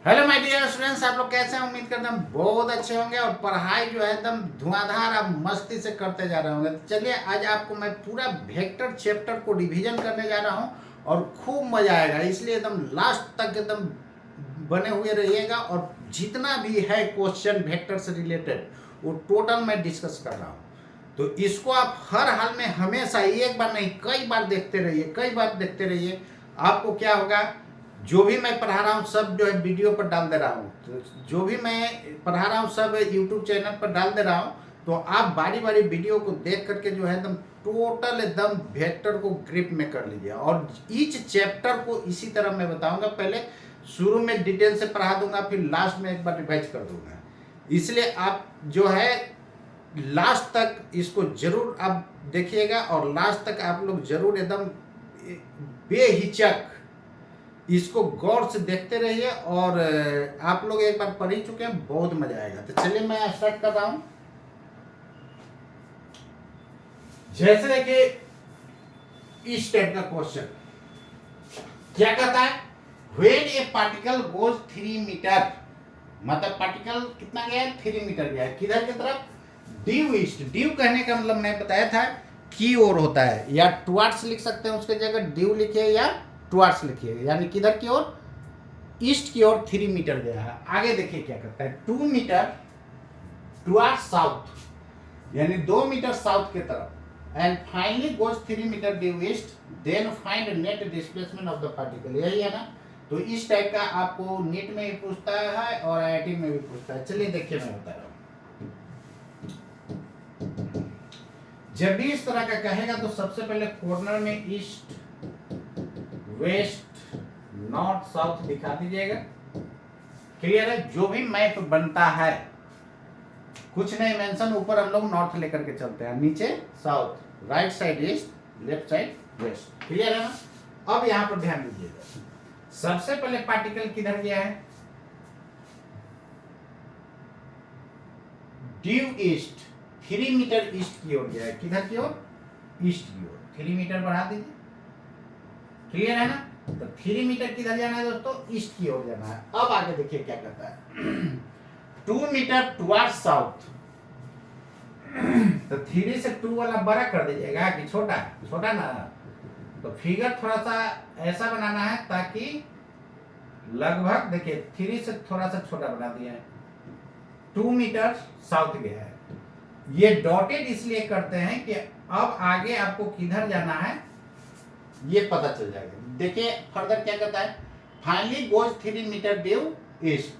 Hello my dear students, आप लोग कैसे हैं? उम्मीद करते हैं बहुत अच्छे होंगे और पढ़ाई जो है एकदम धुआंधार आप मस्ती से करते जा रहे होंगे। तो चलिए आज आपको मैं पूरा वेक्टर चैप्टर को रिवीजन करने जा रहा हूं और खूब मजा आएगा, इसलिए एकदम लास्ट तक एकदम बने हुए रहिएगा। और जितना भी है क्वेश्चन वेक्टर से रिलेटेड वो टोटल मैं डिस्कस कर रहा हूँ। तो इसको आप हर हाल में हमेशा एक बार नहीं कई बार देखते रहिए, कई बार देखते रहिए। आपको क्या होगा, जो भी मैं पढ़ा रहा हूँ सब जो है वीडियो पर डाल दे रहा हूँ। तो जो भी मैं पढ़ा रहा हूँ सब यूट्यूब चैनल पर डाल दे रहा हूँ। तो आप बारी बारी वीडियो को देख करके जो है एकदम टोटल एकदम वेक्टर को ग्रिप में कर लीजिए। और ईच चैप्टर को इसी तरह मैं बताऊंगा, पहले शुरू में डिटेल से पढ़ा दूंगा, फिर लास्ट में एक बार रिवाइज कर दूंगा। इसलिए आप जो है लास्ट तक इसको जरूर आप देखिएगा और लास्ट तक आप लोग जरूर एकदम बेहिचक इसको गौर से देखते रहिए। और आप लोग एक बार पढ़ ही चुके हैं, बहुत मजा आएगा। तो चलिए मैं स्टार्ट कर रहा हूं। जैसे देखिए इस टाइप का क्वेश्चन क्या कहता है, when a particle goes 3 metre, मतलब पार्टिकल कितना गया है, 3 मीटर गया है। किधर की तरफ? Due east. ड्यू कहने का मतलब मैंने बताया था की ओर होता है, या टुवर्ड्स लिख सकते हैं, उसके जगह ड्यू लिखिए या टुवर्ड्स लिखिए, यानी किधर की ओर, ईस्ट की ओर 3 मीटर गया है। आगे देखिए क्या करता है, 2 मीटर टुवर्ड्स साउथ, यानी 2 मीटर साउथ की तरफ। And finally goes 3 metre due east, then find net displacement of the particle. यही है ना। तो इस टाइप का आपको नीट में भी पूछता है और आईआईटी में भी पूछता है। चलिए देखिए मैं बता रहा हूँ। जब भी इस तरह का कहेगा तो सबसे पहले कॉर्नर में ईस्ट वेस्ट नॉर्थ साउथ दिखा दीजिएगा। क्लियर है? जो भी मैप बनता है कुछ नहीं मेंशन, ऊपर हम लोग नॉर्थ लेकर के चलते हैं, नीचे south, right side east, left side west. Clear है ना। अब यहां पर ध्यान दीजिएगा, सबसे पहले पार्टिकल किधर गया है, ड्यू ईस्ट, 3 मीटर ईस्ट की ओर गया है। किधर की ओर? ईस्ट की ओर। 3 मीटर बढ़ा दीजिए। क्लियर है ना। तो 3 मीटर किधर जाना है दोस्तों? ईस्ट की ओर जाना है। अब आगे देखिए क्या कहता है, 2 मीटर टुवर्ड्स साउथ। तो 3 से 2 वाला बड़ा कर दीजिएगा कि छोटा? छोटा ना। तो फिगर थोड़ा सा ऐसा बनाना है ताकि लगभग देखिए 3 से थोड़ा सा छोटा बना दिया है, 2 मीटर साउथ गया है। ये डॉटेड इसलिए करते हैं कि अब आगे आपको किधर जाना है ये पता चल जाएगा। देखिए फर्दर क्या कहता है, finally goes 3 metre due east,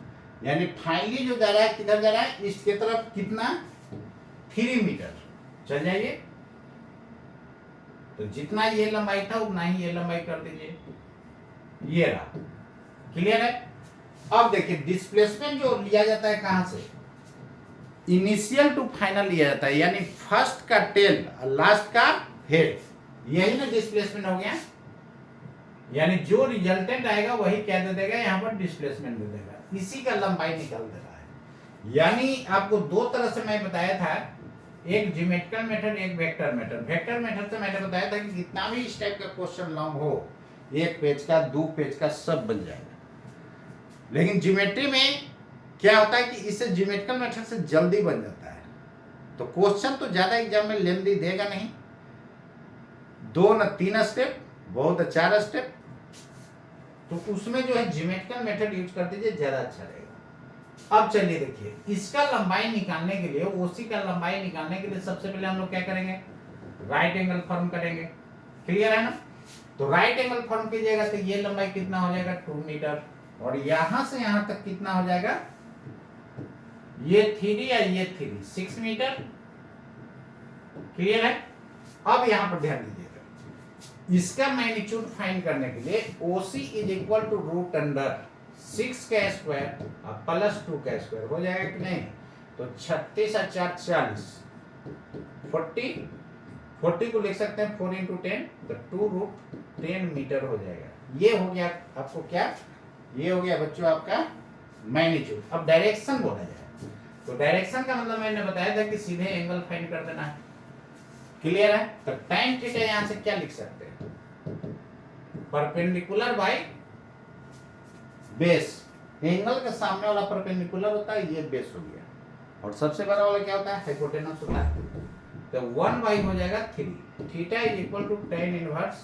यानी फाइनली जो जा रहा है किधर जा रहा है? ईस्ट की तरफ। कितना? 3 मीटर। चल जाइए, तो जितना ये लंबाई था उतना ही ये लंबाई कर दीजिए। ये रहा। क्लियर है। अब देखिए डिस्प्लेसमेंट जो लिया जाता है कहां से, इनिशियल टू फाइनल लिया जाता है, यानी फर्स्ट का टेल और लास्ट का हेड, यही ना डिस्प्लेसमेंट हो गया। यानी जो रिजल्टेंट आएगा वही क्या दे देगा, यहां पर डिस्प्लेसमेंट दे देगा, इसी का लंबाई निकाल दे रहा है। यानी आपको दो तरह से मैं बताया था, एक ज्योमेट्रिकल मेथड, एक वेक्टर मेथड। वेक्टर मेथड से मैंने बताया था कि जितना भी इस टाइप का क्वेश्चन लॉन्ग हो, 1 पेज का 2 पेज का सब बन जाएगा। लेकिन ज्योमेट्री में क्या होता है कि इससे ज्योमेट्रिकल मेथड से जल्दी बन जाता है। तो क्वेश्चन तो ज्यादा एग्जाम में लेंदी देगा नहीं, 2 न 3 स्टेप, बहुत 4 स्टेप। तो उसमें जो है ज्योमेट्रिकल मेथड यूज कर दीजिए, ज्यादा अच्छा रहेगा। अब चलिए देखिए, इसका लंबाई निकालने के लिए, ओसी का लंबाई निकालने के लिए सबसे पहले हम लोग क्या करेंगे, राइट एंगल फॉर्म करेंगे। क्लियर है ना। तो राइट एंगल फॉर्म कीजिएगा तो ये लंबाई कितना हो जाएगा, 2 मीटर, और यहां से यहां तक कितना हो जाएगा, ये 3 या ये 3, 6 मीटर। क्लियर है। अब यहां पर ध्यान दीजिएगा, इसका मैग्नीट्यूड फाइंड करने के लिए OC is equal to root under 6 का स्क्वायर और प्लस 2 का स्क्वायर हो जाएगा कि नहीं। तो 36 और 4 40, 40 को लिख सकते हैं 4 इंटू 10, तो 2 रूट 10 मीटर हो जाएगा। ये हो गया आपको क्या, ये हो गया बच्चों आपका मैग्नीट्यूड। अब डायरेक्शन बोला जाए तो डायरेक्शन का मतलब मैंने बताया था कि सीधे एंगल फाइंड कर देना है। क्लियर है। तो tan थीटा यहां से क्या लिख सकते हैं, परपेंडिकुलर बाय बेस। एंगल के सामने वाला परपेंडिकुलर होता है, ये बेस हो गया, और सबसे बड़ा वाला क्या होता है, हाइपोटेनस होता है। तो 1 हो जाएगा 3, theta is equal to tan inverse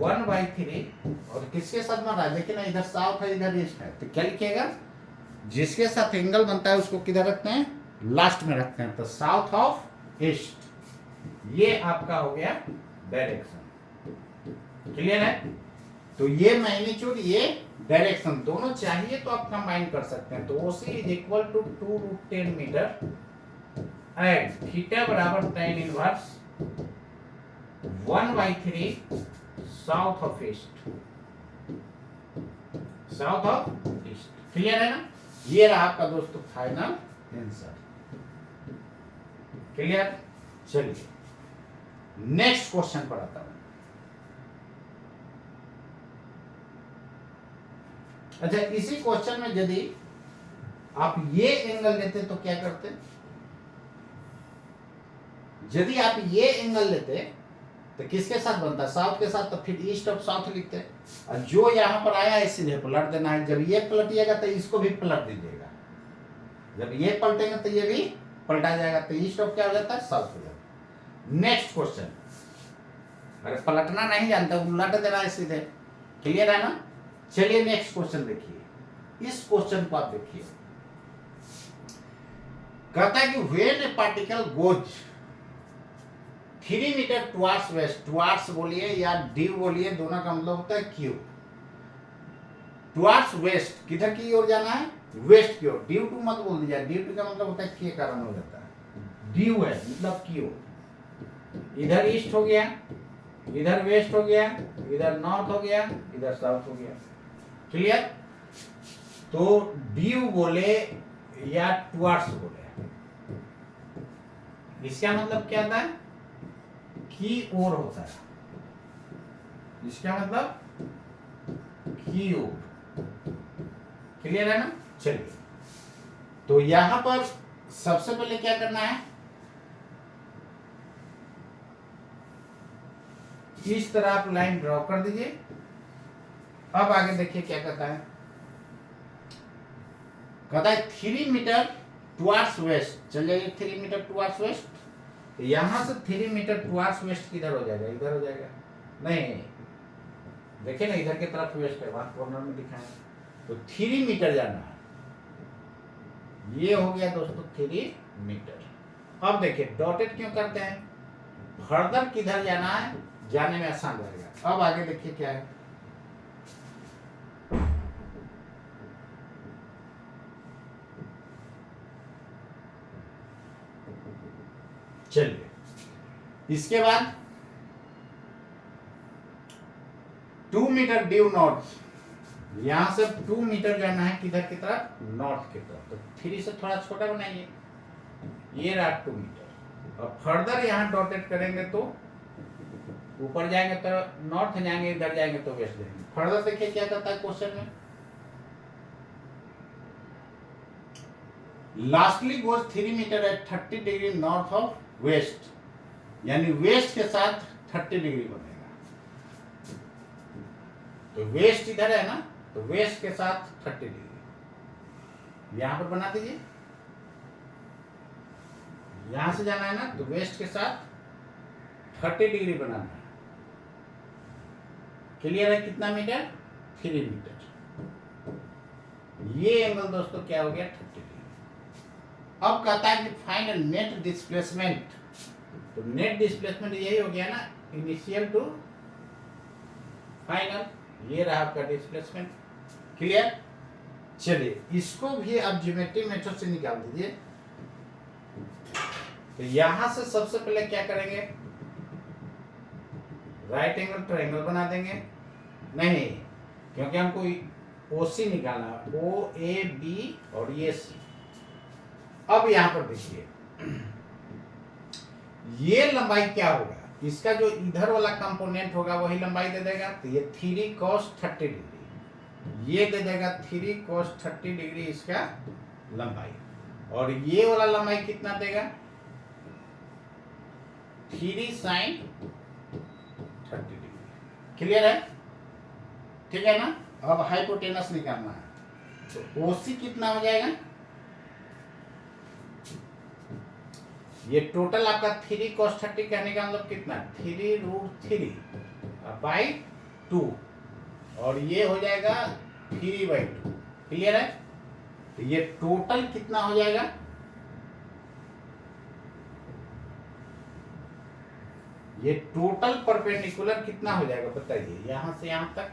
1/3, और किसके साथ बन रहा है, देखिए ना, इधर साउथ है इधर ईस्ट है, तो क्या लिखिएगा, जिसके साथ एंगल बनता है उसको किधर रखते हैं, लास्ट में रखते हैं, तो साउथ ऑफ ईस्ट, ये आपका हो गया डायरेक्शन। क्लियर है? तो ये मैग्नीट्यूड, ये डायरेक्शन, दोनों चाहिए तो आप कंबाइन कर सकते हैं। तो OC is equal to 2√10 metre and theta बराबर tan inverse 1/3 south of east, south of east. Clear है ना? ये रहा आपका दोस्तों फाइनल आंसर। क्लियर? चलिए नेक्स्ट क्वेश्चन पर आता हूं। अच्छा, इसी क्वेश्चन में यदि आप ये एंगल लेते तो क्या करते, यदि आप ये एंगल लेते तो किसके साथ बनता, साउथ के साथ, तो फिर ईस्ट ऑफ साउथ लिखते, और जो यहां पर आया है सीधे पलट देना है। जब ये पलटिएगा तो इसको भी पलट दीजिएगा, जब ये पलटेंगे तो ये भी पलटा जाएगा, तो ईस्ट ऑफ क्या हो जाता है, साउथ हो जाता है। नेक्स्ट क्वेश्चन, अरे पलटना नहीं जानते, उलट देना है सीधे। क्लियर है ना? चलिए नेक्स्ट क्वेश्चन देखिए, इस क्वेश्चन को आप देखिए, कहता है कि when a particle goes 3 metre towards west, towards बोलिए या ड्यू बोलिए, दोनों का मतलब होता है क्यू। टुवार्ड्स वेस्ट, किधर की ओर जाना है, वेस्ट की ओर, ड्यू टू मत बोल दीजिए, ड्यू टू का मतलब होता है के कारण हो जाता है, ड्यू है मतलब क्यू। इधर ईस्ट हो गया, इधर वेस्ट हो गया, इधर नॉर्थ हो गया, इधर साउथ हो गया। क्लियर? तो ड्यू बोले या टुवार्ड्स बोले, इसका मतलब क्या होता है, की ओर होता है, इसका मतलब की ओर। क्लियर है ना? चलिए, तो यहां पर सबसे पहले क्या करना है, इस तरह आप लाइन ड्रॉ कर दीजिए। अब आगे देखिए क्या कहता है, कहता है 3 मीटर टुवार्ड्स वेस्ट, चल जाइए 3 मीटर टुवार्ड्स वेस्ट, तो यहां से 3 मीटर टुवार्ड्स वेस्ट किधर हो जाएगा, इधर हो जाएगा, नहीं देखिए ना, इधर की तरफ वेस्ट है, वहां कॉर्नर में दिखाएं, तो 3 मीटर जाना है, ये हो गया दोस्तों 3 मीटर। अब देखिए डॉटेड क्यों करते हैं, फर्दर किधर जाना है, जाने में आसान रहेगा। अब आगे देखिए क्या है, चलिए इसके बाद 2 मीटर ड्यू नॉर्थ, यहां से 2 मीटर जाना है किधर की तरफ, नॉर्थ की तरफ, तो 3 से थोड़ा छोटा बनाइए, ये रहा 2 मीटर। और फर्दर यहां डॉटेड करेंगे तो ऊपर जाएंगे तो नॉर्थ जाएंगे, इधर जाएंगे तो वेस्ट जाएंगे। फर्दर देखिए क्या कहता है क्वेश्चन में, lastly goes 3 metre at 30 degree north of west, यानी वेस्ट के साथ 30 डिग्री बनेगा, तो वेस्ट इधर है ना, तो वेस्ट के साथ 30 डिग्री यहां पर बना दीजिए, यहां से जाना है ना, तो वेस्ट के साथ 30 डिग्री बनाना है। क्लियर है? कितना मीटर, 3 मीटर। ये एंगल दोस्तों क्या हो गया, 30 डिग्री। अब कहता है कि फाइंड नेट डिस्प्लेसमेंट, तो नेट डिस्प्लेसमेंट यही हो गया ना, इनिशियल टू फाइनल, ये रहा आपका डिस्प्लेसमेंट। क्लियर? चलिए इसको भी आप ज्योमेट्री मेथड से निकाल दीजिए। तो यहां से सबसे पहले क्या करेंगे, राइट एंगल ट्रायंगल बना देंगे, नहीं क्योंकि हमको OC निकालना, OAB और ये C। अब यहां पर देखिए ये लंबाई क्या होगा, इसका जो इधर वाला कंपोनेंट होगा वही लंबाई दे देगा, तो ये 3 cos 30 डिग्री, ये दे देगा 3 cos 30 डिग्री इसका लंबाई, और ये वाला लंबाई कितना देगा, 3 sin 30 डिग्री। क्लियर है? ठीक है ना? अब हाइपोटेनस निकालना है, तो ओसी कितना हो जाएगा, ये टोटल आपका 3 cos 30 कहने का मतलब कितना, 3√3 बाई 2, और ये हो जाएगा 3/2। क्लियर है? तो ये टोटल कितना हो जाएगा, ये टोटल परपेंडिकुलर कितना हो जाएगा बताइए, यहां से यहां तक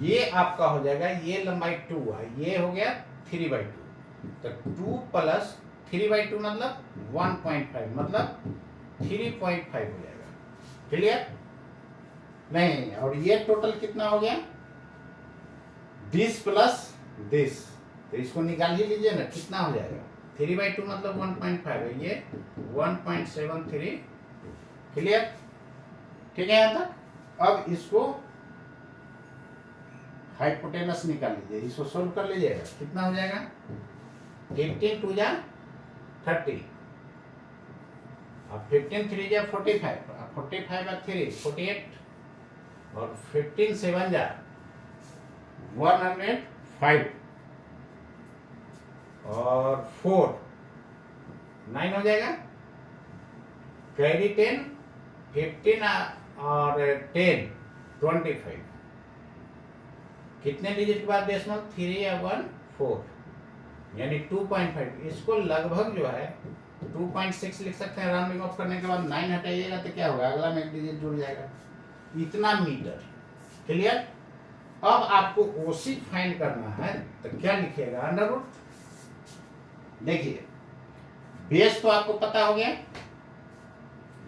ये आपका हो जाएगा, ये लंबाई 2 है, ये हो गया 3/2, तो 2 प्लस 3/2 मतलब 1.5 मतलब 3.5 हो जाएगा। क्लियर? नहीं, और ये टोटल कितना हो गया, दिस प्लस दिस, तो इसको निकाल ही लीजिए ना, कितना हो जाएगा, 3/2 मतलब 1.5 है, ये 1.732। क्लियर? ठीक है यहाँ तक? अब इसको हाइपोटेनस निकाल लीजिए, इसको सोल्व कर लीजिएगा, कितना हो जाएगा, 15 2 जा 30, अब 15 3 जा 45, 45 और 3 48, और 15 7 जा 105, और 4 9 हो जाएगा, कैरी 10 15 और 10 25, कितने डिजिट के बाद डेसिमल, 3 या 1 4, यानी 2.5, इसको लगभग जो है 2.6 लिख सकते हैं। राउंडिंग ऑफ करने के बाद 9 हटाइएगा तो क्या होगा, अगला में एक डिजिट जुड़ जाएगा, इतना मीटर। क्लियर? अब आपको ओसी फाइंड करना है तो क्या लिखिएगा, अंडर रूट। देखिए बेस तो आपको पता हो गया,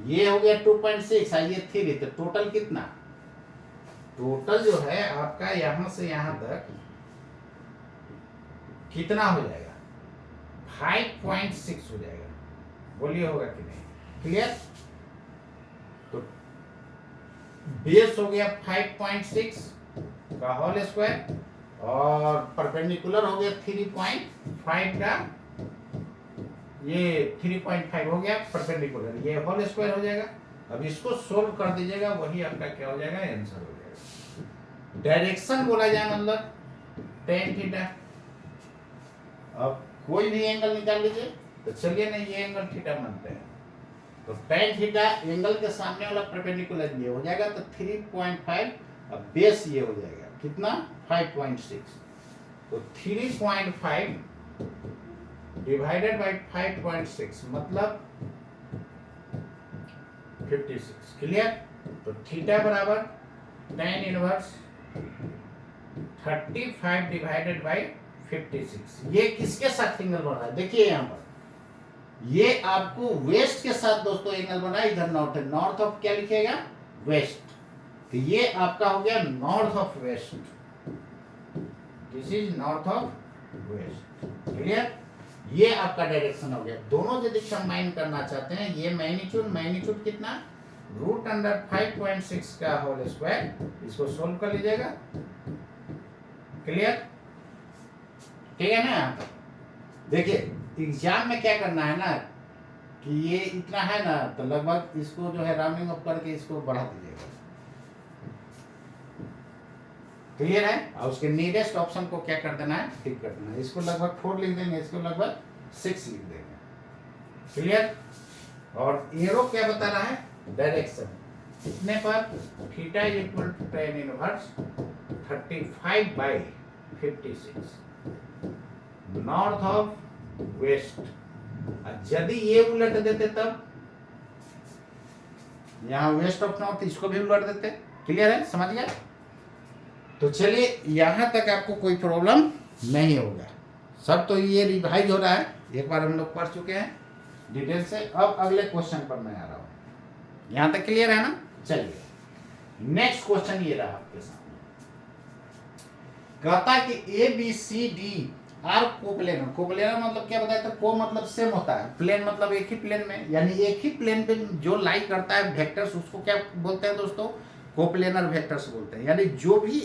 ये हो गया 2.6 और ये 3, तो टोटल कितना, टोटल जो है आपका यहां से यहां तक कितना हो जाएगा, 5.6 हो जाएगा। बोलिए होगा कि नहीं? क्लियर? तो बेस हो गया 5.6 का होल स्क्वायर, और परपेंडिकुलर हो गया 3.5 का, ये 3.5 हो गया परपेंडिकुलर, ये होल स्क्वायर हो जाएगा। अब इसको सोल्व कर दीजिएगा, वही आपका क्या हो जाएगा, आंसर हो जाएगा। डायरेक्शन बोला जाए मतलब tan थीटा। अब कोई भी एंगल निकाल लीजिए, तो चलिए ना ये एंगल थीटा मानते हैं, तो tan थीटा एंगल के सामने वाला परपेंडिकुलर ये हो जाएगा, तो 3.5, अब बेस ये हो जाएगा कितना, 5.6, तो 3.5 डिवाइडेड बाई 5.6 मतलब 56। क्लियर? तो थीटा बराबर tan इनवर्स 35 डिवाइडेड बाई 56। ये किसके साथ एंगल बन रहा है, देखिए यहाँ पर, ये आपको वेस्ट के साथ दोस्तों एंगल बना है, इधर नॉर्थ है, नॉर्थ ऑफ क्या लिखिएगा, वेस्ट, तो ये आपका हो गया north of west, this is north of west. Clear? ये आपका डायरेक्शन हो गया। दोनों यदि कंबाइन करना चाहते हैं, ये मैग्नीट्यूड कितना, रूट अंडर 5.6 का होल स्क्वायर, इसको सोल्व कर लीजिएगा। क्लियर? ठीक है ना? देखिए एग्जाम में क्या करना है ना, कि ये इतना है ना, तो लगभग इसको जो है राउंडिंग अप करके इसको बढ़ा दीजिएगा। क्लियर है? और उसके नियरेस्ट ऑप्शन को क्या कर देना है, टिक कर देना है। इसको लगभग 4 लिख देंगे, इसको लगभग 6 लिख देंगे। क्लियर? और एरो क्या बता रहा है, डायरेक्शन, इतने पर theta equal to tan inverse 35 by 56 north of west. यदि ये उलट देते तब, यहाँ वेस्ट ऑफ नॉर्थ, इसको भी उलट देते। क्लियर है? समझ गया? तो चलिए यहां तक आपको कोई प्रॉब्लम नहीं होगा, सब तो ये रिवाइज हो रहा है, एक बार हम लोग पढ़ चुके हैं डिटेल से। अब अगले क्वेश्चन पर मैं आ रहा हूं, यहां तक क्लियर है ना? चलिए नेक्स्ट क्वेश्चन ये रहा आपके सामने, कहता है कि ABCD आर कोप्लेनर। कोप्लेनर मतलब क्या बताया था, को मतलब सेम होता है, प्लेन मतलब एक ही प्लेन में, यानी एक ही प्लेन पे जो लाई करता है वेक्टर्स, उसको क्या बोलते हैं दोस्तों, कोप्लेनर वेक्टर्स बोलते हैं। यानी जो भी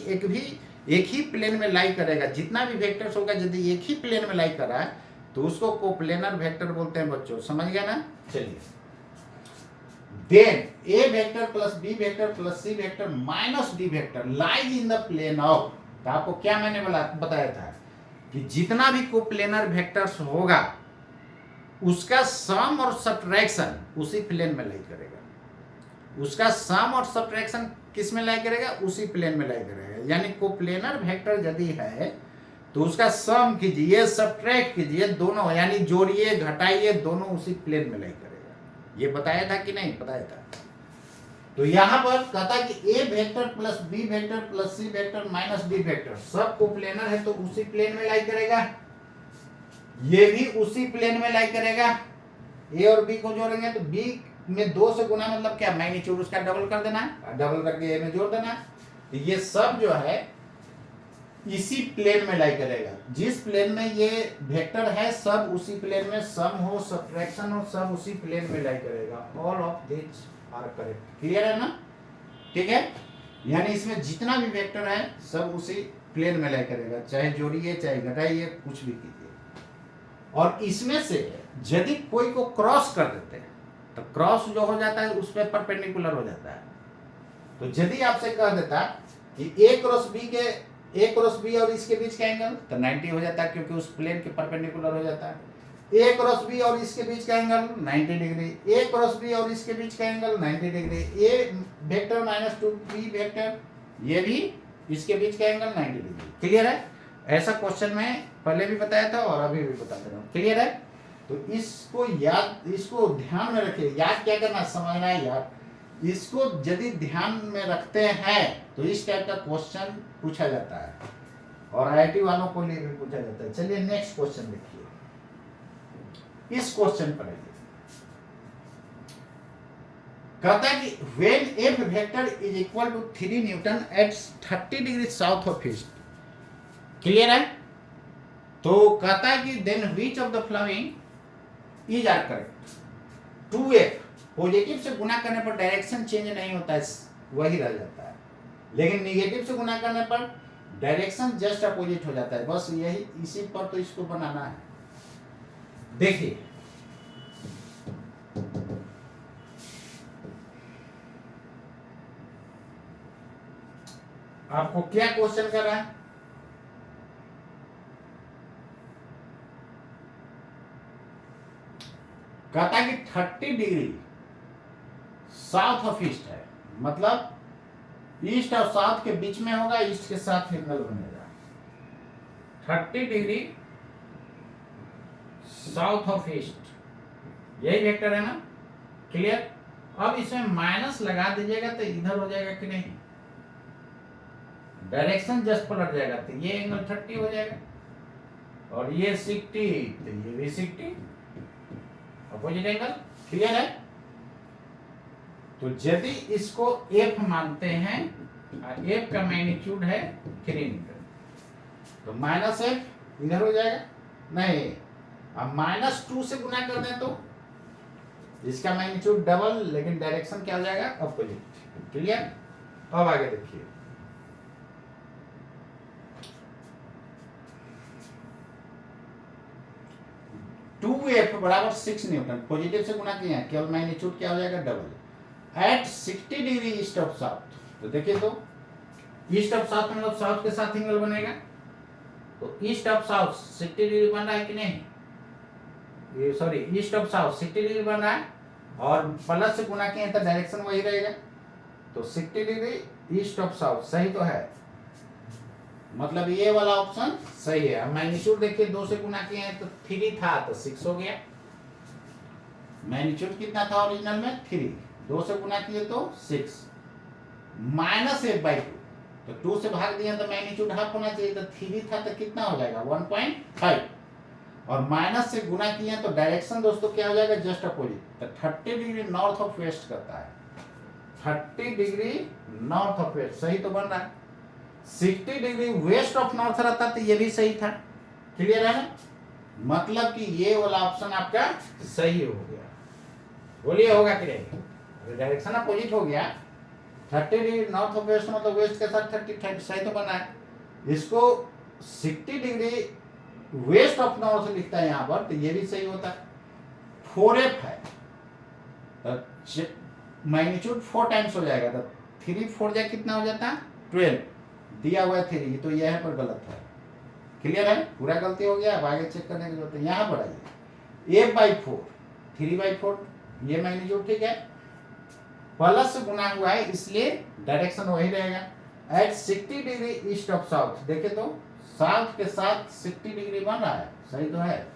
एक ही प्लेन में लाई करेगा, जितना भी वेक्टर्स होगा, यदि एक ही प्लेन में लाई कर रहा है तो उसको कोप्लेनर वेक्टर बोलते हैं बच्चों। समझ गया ना? चलिए, then A vector plus B vector plus C vector minus D vector lies in the plane of तो आपको क्या मैंने बताया था कि जितना भी कोप्लेनर वेक्टर्स होगा उसका सम और सब्ट्रैक्शन उसी प्लेन में लाई करेगा। उसका सम और सब्ट्रैक्शन किस में लाई करेगा? उसी प्लेन में लाई करेगा। यानी कोप्लेनर वेक्टर यदि है तो उसका सम कीजिए, सब्ट्रैक्ट कीजिए, दोनों यानी जोड़िए घटाइए, दोनों उसी प्लेन में लाई करेगा। ये बताया था कि नहीं बताया था? तो यहां पर कहता कि A vector plus B vector plus C vector minus D vector सब कोप्लेनर है तो उसी प्लेन में लाई करेगा। ये भी उसी प्लेन में लाई करेगा। ए और बी को जोड़ेंगे तो बी में 2 से गुना मतलब क्या? मैग्नीट्यूड उसका डबल कर देना है, डबल करके ए में जोड़ देना है। तो ये सब जो है इसी प्लेन में लाई करेगा। जिस प्लेन में ये वेक्टर है सब उसी प्लेन में, सम हो सब्ट्रैक्शन हो सब उसी प्लेन में लाई करेगा। All of this are correct. Clear है ना? ठीक है, यानी इसमें जितना भी वेक्टर है सब उसी प्लेन में लाई करेगा, चाहे जोड़िए चाहे घटाइए कुछ भी कीजिए। और इसमें से यदि कोई को क्रॉस कर देते हैं तो क्रॉस जो हो जाता है उस पर परपेंडिकुलर हो जाता है। तो यदि आपसे कह देता कि ए क्रॉस बी और इसके बीच का एंगल तो 90 हो जाता है, क्योंकि उस प्लेन के परपेंडिकुलर हो जाता है। ए क्रॉस बी और इसके बीच का एंगल 90 डिग्री, ए क्रॉस बी और इसके बीच का एंगल 90 डिग्री, ए वेक्टर माइनस 2 बी वेक्टर ये भी इसके बीच का एंगल 90 डिग्री। क्लियर है? ऐसा क्वेश्चन में पहले भी बताया था और अभी भी बता दे रहा हूँ। क्लियर है? तो इसको ध्यान में रखिए। याद क्या करना, समझना है यार। इसको यदि ध्यान में रखते हैं तो इस टाइप का क्वेश्चन पूछा जाता है और आईआईटी वालों को लिए भी पूछा जाता है। चलिए नेक्स्ट क्वेश्चन देखिए। इस क्वेश्चन पर आइए, कहता है कि when F vector is equal to 3 newton at 30 degree south of east. Clear है? तो कहता है कि then which of the following is are correct. 2f positive से गुना करने पर डायरेक्शन चेंज नहीं होता है, वही रह जाता है, लेकिन निगेटिव से गुना करने पर डायरेक्शन जस्ट अपोजिट हो जाता है। बस यही, इसी पर तो इसको बनाना है। देखिए आपको क्या क्वेश्चन कर रहा है? कहता है कि 30 डिग्री साउथ ऑफ ईस्ट है, मतलब ईस्ट और साउथ के बीच में होगा, ईस्ट के साथ एंगल बनेगा। 30 डिग्री साउथ ऑफ ईस्ट, यही वेक्टर है ना? क्लियर? अब इसमें माइनस लगा दीजिएगा तो इधर हो जाएगा कि नहीं? डायरेक्शन जस्ट पलट जाएगा तो ये एंगल 30 हो जाएगा और ये 60 तो ये भी 60 अपोजिट एंगल। क्लियर है? तो यदि इसको एफ मानते हैं, एफ का मैग्नीट्यूड है 3 न्यूटन, तो माइनस एफ इधर हो जाएगा नहीं, अब -2 से गुना कर दें तो इसका मैग्नीट्यूड डबल, लेकिन डायरेक्शन क्या हो जाएगा? अपोजिट। क्लियर? अब आगे देखिए, टू एफ बराबर 6 न्यूटन, पॉजिटिव से गुना किया है, केवल मैग्नीट्यूड क्या हो जाएगा? Double. At 60 degree east of south, तो देखिए तो ईस्ट ऑफ साउथ मतलब साउथ के साथ एंगल बनेगा, तो ईस्ट ऑफ साउथ 60 डिग्री बन रहा है कि नहीं? ये sorry, east of south 60 degree बन रहा है और प्लस से गुना किए तो डायरेक्शन वही रहेगा, तो 60 डिग्री ईस्ट ऑफ साउथ सही तो है, मतलब ये वाला ऑप्शन सही है। अब मैग्नीट्यूड देखिए 2 से गुना किए हैं तो 3 था तो 6 हो गया। मैग्नीट्यूड कितना था ओरिजिनल में? 3, 2 से गुना किए तो 6, -1/2 तो 2 से भाग दिए तो मैग्नीट्यूड हाफ होना चाहिए, तो 3 था तो कितना हो जाएगा? 1.5 और माइनस से गुना किए तो डायरेक्शन दोस्तों क्या हो जाएगा? जस्ट अपोजिट, तो 30 डिग्री नॉर्थ ऑफ वेस्ट करता है। 30 डिग्री नॉर्थ ऑफ वेस्ट सही तो बन रहा है। 60 डिग्री वेस्ट ऑफ नॉर्थ रहता तो ये भी सही था। क्लियर है ना? मतलब कि ये वाला ऑप्शन आपका सही हो गया। बोलिए होगा कि नहीं? डायरेक्शन अपोजिट हो गया। 30 डिग्री नॉर्थ ऑफ वेस्ट मतलब वेस्ट के साथ 30 सही तो बना है। इसको 60 डिग्री वेस्ट ऑफ नॉर्थ लिखता है यहाँ पर, तो ये भी सही होता है। 4f है तो मैग्नीट्यूड 4 टाइम्स हो जाएगा, तो 3 4 जाए कितना हो जाता है? 12, दिया हुआ है 3, तो यहाँ पर गलत है। क्लियर है, पूरा गलती हो गया। अब आगे चेक करने की जरूरत है। यहाँ पर आइए, a/4 3/4 ये मैग्नीट्यूड ठीक है, प्लस से गुना हुआ है इसलिए डायरेक्शन वही रहेगा। At 60 degree east of south, देखे तो साउथ के साथ 60 डिग्री बन रहा है, सही तो है।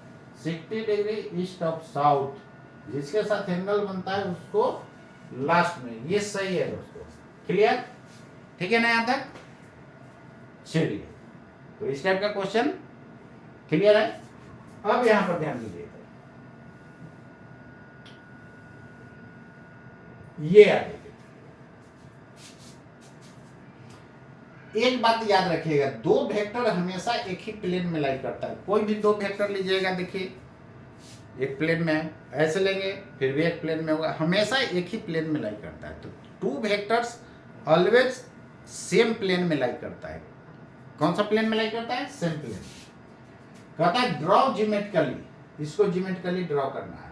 60 डिग्री ईस्ट ऑफ साउथ, जिसके साथ एंगल बनता है उसको लास्ट में, ये सही है दोस्तों। क्लियर, ठीक है ना यहां तक? चलिए, तो इस टाइप का क्वेश्चन क्लियर है। अब यहां पर ध्यान दीजिए, ये आ गई। एक बात याद रखिएगा, दो वेक्टर हमेशा एक ही प्लेन में लाई करता है। कोई भी दो वेक्टर लीजिएगा, देखिए एक प्लेन में है, ऐसे लेंगे फिर भी एक प्लेन में होगा, हमेशा एक ही प्लेन में लाई करता है। तो two vectors always same plane में लाई करता है। कौन सा प्लेन में लाई करता है? Same plane. कहता है ड्रॉ ज्योमेट्रिकली, इसको ज्योमेट्रिकली ड्रॉ करना है।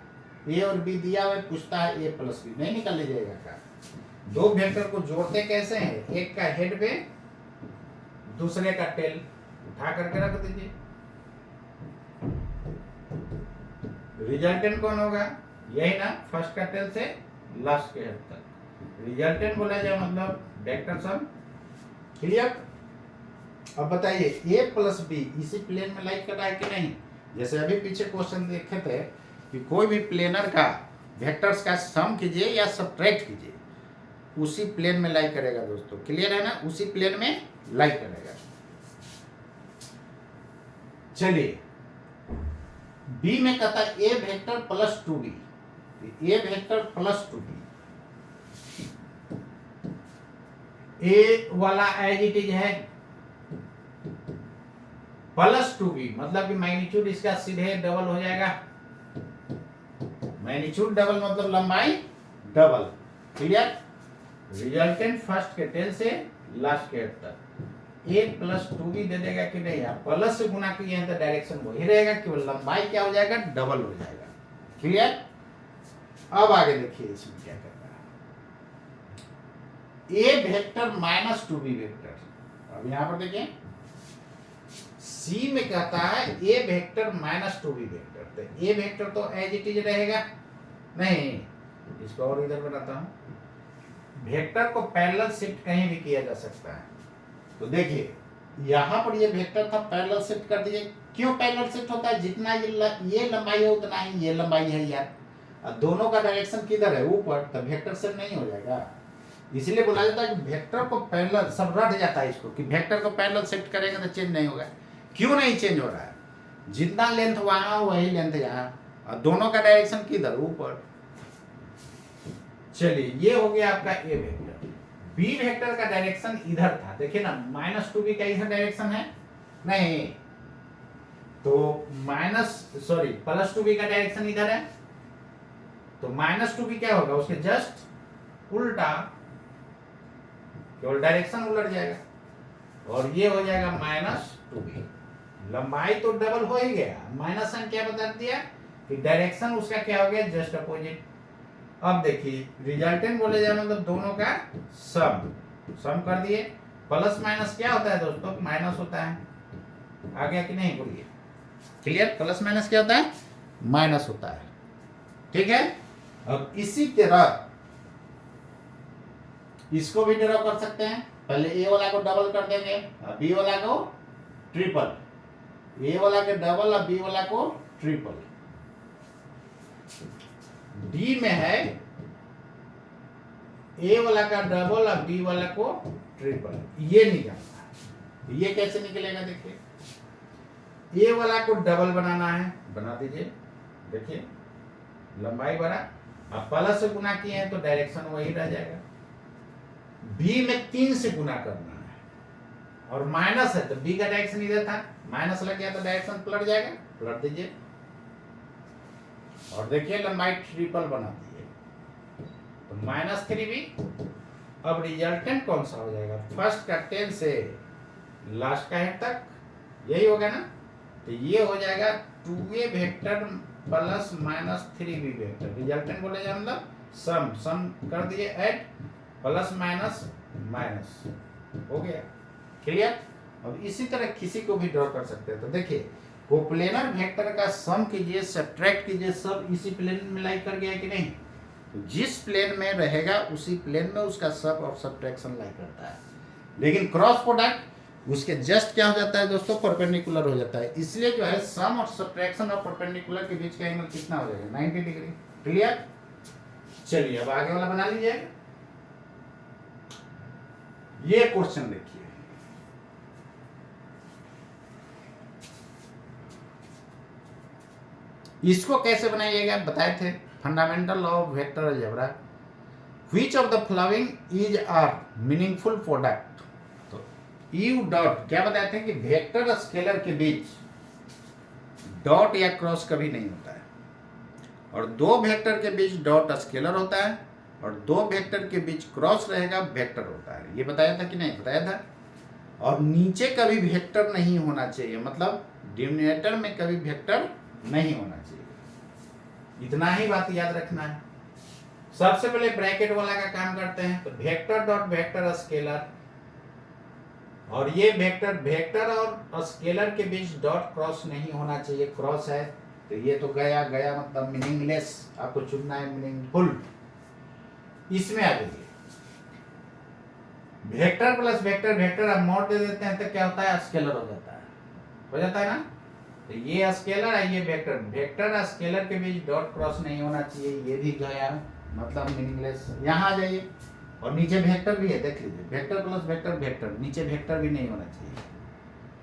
ए और बी दिया हुआ, पूछता है a प्लस बी, नहीं निकाल लीजिएगा क्या। दो वेक्टर को जोड़ते कैसे हैं? एक का हेड पे, दूसरे का टेल, उठा करके रख दीजिए। रिजल्टेंट कौन होगा? यही ना, फर्स्ट का टेल से लास्ट के हेड तक रिजल्टेंट बोला जाए, मतलब वेक्टर सम। क्लियर? अब बताइए a प्लस बी इसी प्लेन में लाइक कर रहा है कि नहीं? जैसे अभी पीछे क्वेश्चन देखे थे कि कोई भी प्लेनर का वेक्टर्स का सम कीजिए या सब्ट्रैक्ट कीजिए, उसी प्लेन में लाई करेगा दोस्तों। क्लियर है ना? उसी प्लेन में लाई करेगा। चलिए, बी में कहता है ए वेक्टर प्लस 2b, ए वेक्टर प्लस 2b, ए वाला एज इट इज है प्लस 2b, मतलब कि मैग्नीट्यूड इसका सीधे डबल हो जाएगा। मैग्नीट्यूड डबल मतलब लंबाई डबल। क्लियर? रिजल्टेंट फर्स्ट के टेल से लास्ट के हेड तक a प्लस 2b दे देगा कि नहीं? आप प्लस से गुना किए हैं तो डायरेक्शन वही रहेगा, केवल लंबाई क्या हो जाएगा? डबल हो जाएगा। क्लियर? अब आगे देखिए इसमें क्या करना है। a vector minus 2b vector. अब यहां पर देखिए सी में कहता है a vector minus 2b vector, तो a वेक्टर तो एज इट इज रहेगा नहीं, इसको और इधर बनाता हूं। वेक्टर को पैरेलल शिफ्ट कहीं भी किया जा सकता है। तो देखिए यहां पर ये वेक्टर था, पैरेलल शिफ्ट कर दिए। क्यों पैरेलल शिफ्ट होता है? जितना ये लंबाई है उतना ही ये लंबाई है यार, और दोनों का डायरेक्शन किधर है? ऊपर, तो वेक्टर शिफ्ट नहीं हो जाएगा। इसलिए बोला जाता है कि वेक्टर को पैरेलल, सब रट जाता है इसको कि वेक्टर को पैरेलल शिफ्ट करेंगे तो चेंज नहीं होगा। क्यों नहीं चेंज हो रहा है? जितना लेंथ वहां वही लेंथ यहाँ, और दोनों का डायरेक्शन किधर? ऊपर। चलिए, ये हो गया आपका ए वेक्टर। बी वेक्टर का डायरेक्शन इधर था, देखिए ना, माइनस 2b का इधर डायरेक्शन है नहीं, तो प्लस 2b का डायरेक्शन इधर है, तो माइनस 2b क्या होगा? उसके जस्ट उल्टा, केवल डायरेक्शन उलट जाएगा, और ये हो जाएगा माइनस 2b। लंबाई तो डबल हो ही गया, माइनस साइन क्या बता दिया कि डायरेक्शन उसका क्या हो गया? Just opposite. अब देखिए रिजल्टेंट बोले जाए मतलब दोनों का सम कर दिए। प्लस माइनस क्या होता है दोस्तों? माइनस होता है। आ गया कि नहीं? बोलिए। क्लियर? प्लस माइनस क्या होता है? माइनस होता है। ठीक है? अब इसी तरह इसको भी ड्रॉ कर सकते हैं। पहले ए वाला को डबल कर देंगे और बी वाला को ट्रिपल, ए वाला के डबल और बी वाला को ट्रिपल। डी में है ए वाला का डबल और बी वाला को ट्रिपल, ये निकलना है। ये कैसे निकलेगा? देखिए ए वाला को डबल बनाना है, बना दीजिए। देखिए लंबाई बढ़ा, अब प्लस से गुना किए हैं तो डायरेक्शन वही रह जाएगा। बी में 3 से गुना करना है, और माइनस है तो बी का डायरेक्शन इधर था, माइनस लग गया तो डायरेक्शन पलट जाएगा, पलट दीजिए। और देखिए लंबाई ट्रिपल बना दीजिए, तो माइनस 3b। अब रिजल्टेंट कौन सा हो जाएगा? फर्स्ट का 10 से लास्ट का हेड तक, यही होगा ना? तो ये हो जाएगा 2a vector plus minus 3b vector. Resultant बोले जाए मतलब सम कर दिए, ऐड प्लस माइनस माइनस हो गया। क्लियर। अब इसी तरह किसी को भी ड्रॉ कर सकते हैं। तो देखिए कोप्लेनर वेक्टर का सम कीजिए, सब्ट्रैक्ट कीजिए, सब इसी प्लेन में लाई कर गया कि नहीं। तो जिस प्लेन में रहेगा उसी प्लेन में उसका सब और सब्ट्रैक्शन लाई करता है। लेकिन क्रॉस प्रोडक्ट उसके जस्ट क्या हो जाता है दोस्तों, परपेंडिकुलर हो जाता है। इसलिए जो है सम और सब्ट्रैक्शन और परपेंडिकुलर के बीच का एंगल कितना हो जाएगा, 90 डिग्री। क्लियर। चलिए अब आगे वाला बना लीजिए। ये क्वेश्चन देखिए, इसको कैसे बनाइएगा बताए थे, fundamental law of vector algebra. Which of the following is are meaningful product. तो यू डॉट क्या बताए थे कि वेक्टर स्केलर के बीच डॉट या क्रॉस कभी नहीं होता है, और दो वेक्टर के बीच डॉट स्केलर होता है, और दो वेक्टर के बीच क्रॉस रहेगा वेक्टर होता है। ये बताया था कि नहीं बताया था। और नीचे कभी वेक्टर नहीं होना चाहिए, मतलब डिनोमिनेटर में कभी वेक्टर नहीं होना चाहिए। इतना ही बात याद रखना है। सबसे पहले ब्रैकेट वाला का काम करते हैं। तो वेक्टर डॉट वेक्टर स्केलर, और ये वेक्टर और स्केलर के बीच डॉट क्रॉस नहीं होना चाहिए, क्रॉस है तो ये तो गया गया, मतलब मीनिंगलेस। आपको चुनना है मीनिंगफुल। इसमें आ जाइए, वेक्टर प्लस वेक्टर, वेक्टर अब मोड दे देते हैं तो क्या होता है, स्केलर हो जाता है ना। तो ये स्केलर है, ये वेक्टर, वेक्टर स्केलर के बीच डॉट क्रॉस नहीं होना चाहिए, ये भी गया मतलब मीनिंगलेस। यहाँ आ जाइए, और नीचे वेक्टर भी है, देख लीजिए, वेक्टर प्लस वेक्टर वेक्टर, नीचे वेक्टर भी नहीं होना चाहिए।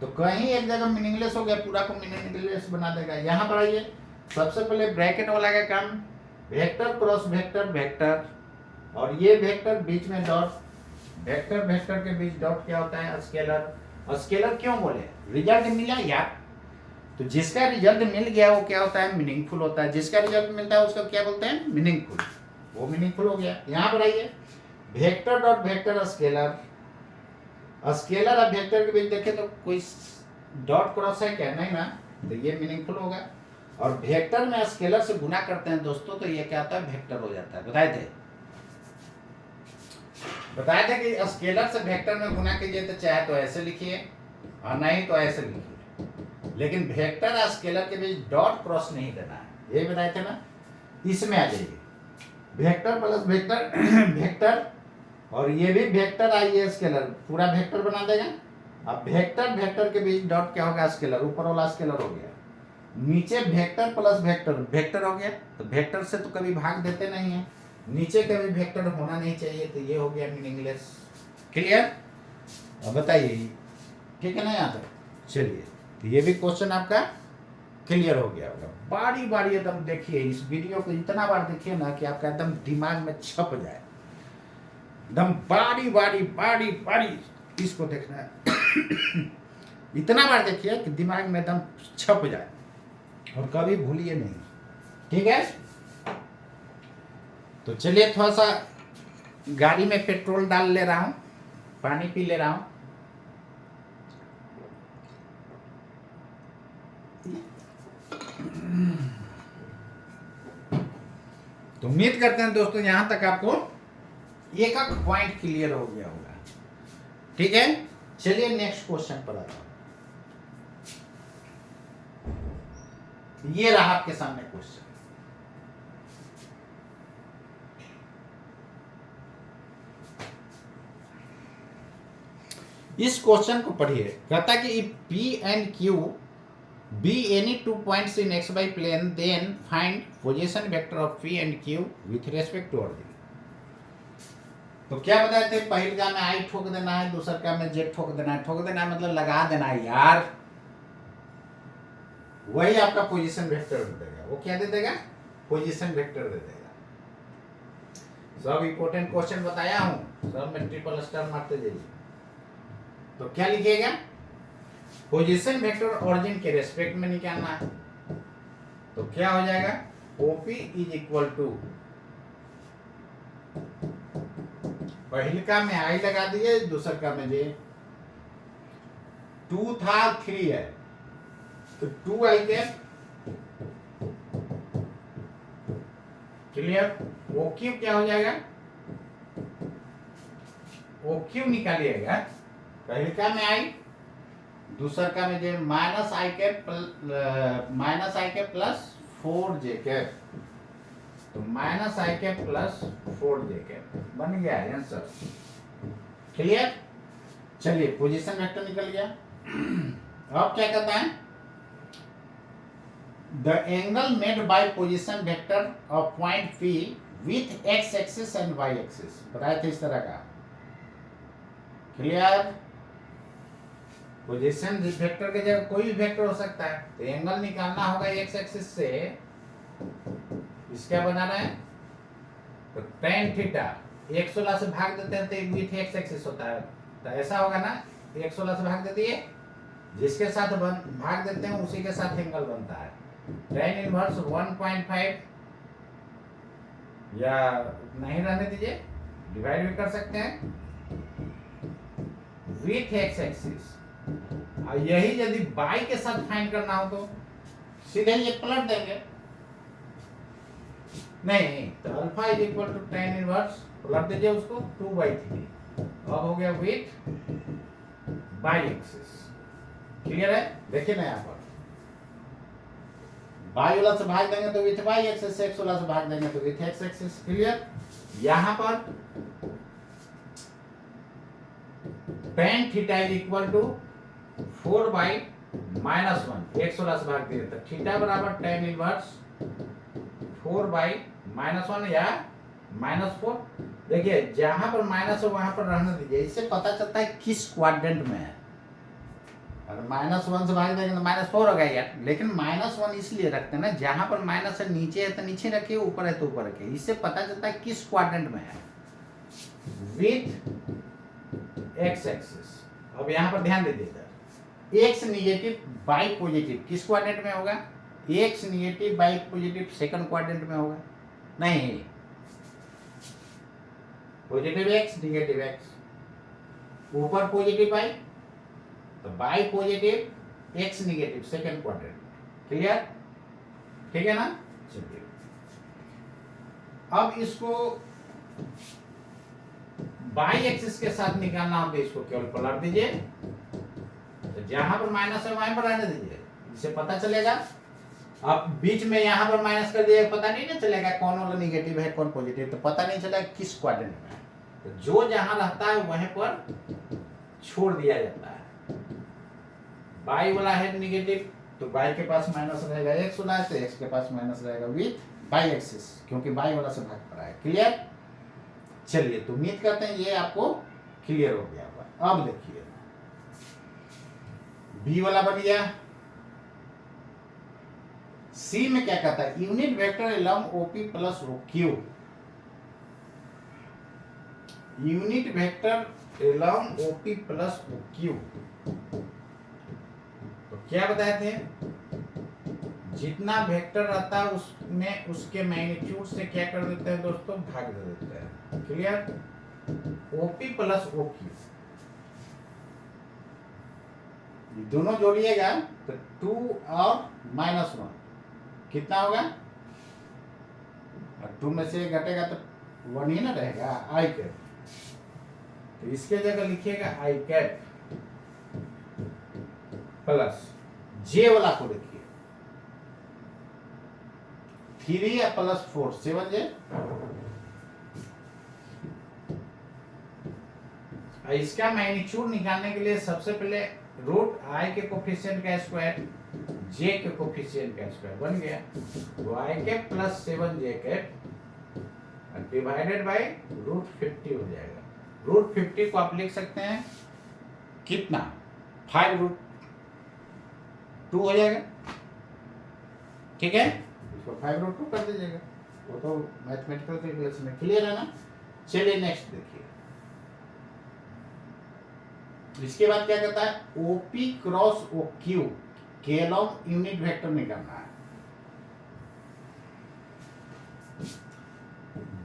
तो कहीं एक जगह मीनिंगलेस हो गया, पूरा को मीनिंगलेस बना देगा। यहाँ पर आइए, सबसे पहले ब्रैकेट वाला का काम, वेक्टर क्रॉस वेक्टर वेक्टर, और ये वेक्टर बीच में डॉट, वेक्टर वेक्टर के बीच डॉट क्या होता है, स्केलर। स्केलर क्यों बोले, रिजल्ट मिला यार। तो जिसका रिजल्ट मिल गया वो क्या होता है, मीनिंगफुल होता है। जिसका रिजल्ट मिलता है उसका क्या बोलते हैं, मीनिंगफुल। वो मीनिंगफुल हो गया। यहाँ पर आइए, vector dot vector scalar, scalar और वेक्टर के बीच देखें तो कोई डॉट क्रॉस है क्या, नहीं ना, तो ये मीनिंगफुल होगा। और वेक्टर में स्केलर से गुना करते हैं दोस्तों, तो ये क्या होता है, वेक्टर हो जाता है। बताए थे कि स्केलर से वेक्टर में गुना कीजिए तो चाहे तो ऐसे लिखिए और नहीं तो ऐसे लिखिए, लेकिन वेक्टर और स्केलर के बीच डॉट क्रॉस नहीं देना है, ये बताए थे ना। इसमें आ जाइए, वेक्टर प्लस वेक्टर वेक्टर, और ये भी वेक्टर आइए स्केलर, पूरा वेक्टर बना देगा। अब वेक्टर वेक्टर के बीच डॉट क्या होगा, स्केलर, ऊपर वाला स्केलर हो गया। नीचे वेक्टर प्लस वेक्टर वेक्टर हो गया। तो वेक्टर से तो कभी भाग देते नहीं है, नीचे कभी वेक्टर होना नहीं चाहिए, तो ये हो गया मीनिंगलेस। क्लियर। अब बताइए ठीक है ना यहाँ तक। चलिए, तो ये भी क्वेश्चन आपका क्लियर हो गया होगा। बारी बारी एकदम देखिए, इस वीडियो को इतना बार देखिए ना कि आपका एकदम दिमाग में छप जाए, एकदम बारी बारी बारी बारी इसको देखना है। इतना बार देखिए कि दिमाग में एकदम छप जाए, और कभी भूलिए नहीं, ठीक है। तो चलिए थोड़ा सा गाड़ी में पेट्रोल डाल ले रहा हूं, पानी पी ले रहा हूं। तो उम्मीद करते हैं दोस्तों यहां तक आपको एक पॉइंट क्लियर हो गया होगा, ठीक है। चलिए नेक्स्ट क्वेश्चन पर आता हूं। ये रहा आपके सामने क्वेश्चन। इस क्वेश्चन को पढ़िए। कहता कि if P and Q be any 2 points in xy plane, then find position vector of P and Q with respect to origin। तो क्या बताए थे, पहले का में I ठोक देना है, दूसरा का में Z ठोक देना है। ठोक देना है मतलब लगा देना है यार, वही आपका पोजीशन वेक्टर दे देगा। वो क्या दे देगा, पोजीशन वेक्टर दे देगा। सब इंपॉर्टेंट क्वेश्चन बताया हूं, सब में ट्रिपल स्टार मारते जाइए। तो क्या लिखिएगा, पोजीशन वेक्टर ओरिजिन के रेस्पेक्ट में निकालना है। तो क्या हो जाएगा, OP इज इक्वल टू, पहले का में I लगा दिए, दूसरा का में J। 2 था 3 है, तो 2I कैप। क्लियर। OQ क्या हो जाएगा, OQ निकालिएगा पहले का में आई, दूसरा का में जे माइनस आई कैप प्लस 4j कैप, तो माइनस आई कैप प्लस 4j कैप बन गया आंसर। क्लियर? चलिए पोजीशन वेक्टर निकल गया। अब क्या कहता है, the angle made by position vector of point P with x axis and y axis, बताया था इस तरह का। क्लियर? पोजीशन वेक्टर के जगह कोई भी वेक्टर हो सकता है, तो एंगल निकालना होगा x एक्सिस से, इसका बनाना है, तो tan थीटा 116 से भाग देते हैं तो विथ x एक्सिस होता है, तो ऐसा होगा ना, 116 से भाग दे दिए, जिसके साथ भाग देते हैं उसी के साथ एंगल बनता है। tan इनवर्स 1.5 या नहीं रहने दीजिए, डिवाइड भी कर सकते हैं विथ x एक्सिस। और यही यदि y के साथ फाइंड करना हो तो सीधे ये पलट देंगे, नहीं तो alpha is equal to tan inverse, पलट दीजिए उसको 2/3, अब हो गया विथ y एक्सिस। क्लियर है? देखिए ना यहाँ पर y वाला से भाग देंगे तो विथ y एक्सिस, x वाला से भाग देंगे तो विथ x एक्सिस। क्लियर? यहाँ पर tan theta is equal to 4/-1, 116 से भाग दिए तो थीटा बराबर tan इनवर्स 4/-1 या -4। देखिए जहां पर माइनस है वहां पर रहने दीजिए, इससे पता चलता है किस क्वाड्रेंट में है। अगर -1 से भाग देंगे तो -4 हो गया यार, लेकिन -1 इसलिए रखते हैं ना, जहां पर माइनस है नीचे है तो नीचे रखिए, ऊपर है तो ऊपर रखिए, इससे पता चलता है किस क्वाड्रेंट में है विथ x एक्सिस। अब यहाँ पर ध्यान दे दीजिए, x निगेटिव y पॉजिटिव किस क्वाड्रेंट में होगा, x negative y positive second quadrant में होगा, नहीं पॉजिटिव x निगेटिव x, ऊपर पॉजिटिव y तो y positive x negative second quadrant. Clear? ठीक है ना? चलिए अब इसको y एक्सिस के साथ निकालना हो तो इसको केवल पलट दीजिए, तो जहां पर माइनस है वहां पर रहने दीजिए, इससे पता चलेगा। अब बीच में यहां पर माइनस कर दिए, पता नहीं ना चलेगा कौन वाला निगेटिव है कौन पॉजिटिव, तो पता नहीं चलेगा किस क्वाड्रेंट में है, तो जो जहां रहता है वहीं पर छोड़ दिया जाता है। y वाला है निगेटिव तो y के पास माइनस रहेगा, x वाला है तो x के पास माइनस रहेगा विथ y एक्सिस, क्योंकि y वाला से भाग पड़ा है। क्लियर? चलिए तो उम्मीद करते हैं ये आपको क्लियर हो गया होगा। अब देखिए b वाला बन गया, c में क्या कहता है, unit vector along OP plus OQ, unit vector along OP plus OQ, तो क्या बताए थे, जितना वेक्टर रहता है उसमें उसके मैग्नीट्यूड से क्या कर देते हैं दोस्तों, भाग दे देते हैं। क्लियर? OP प्लस OQ दोनों जोड़िएगा तो 2 और -1 कितना होगा, 2 में से घटेगा तो 1 ही ना रहेगा, आई कैप, तो इसके जगह लिखिएगा आई कैप प्लस जे वाला को देखिए 3 या प्लस 4 7j, इसका मैग्नीट्यूड निकालने के लिए सबसे पहले रूट आई के कोफिशिएंट का स्क्वायर जे के कोफिशिएंट का स्क्वायर बन गया, तो i cap plus 7j cap divided by √50 हो जाएगा। √50 को आप लिख सकते हैं कितना, 5√2 हो जाएगा। ठीक है, इसको 5√2 कर दीजिएगा, वो तो मैथमेटिकल कैलकुलेशन में क्लियर है ना। चलिए नेक्स्ट देखिए, इसके बाद क्या कहता है, OP क्रॉस OQ के अलोंग यूनिट वेक्टर निकालना है।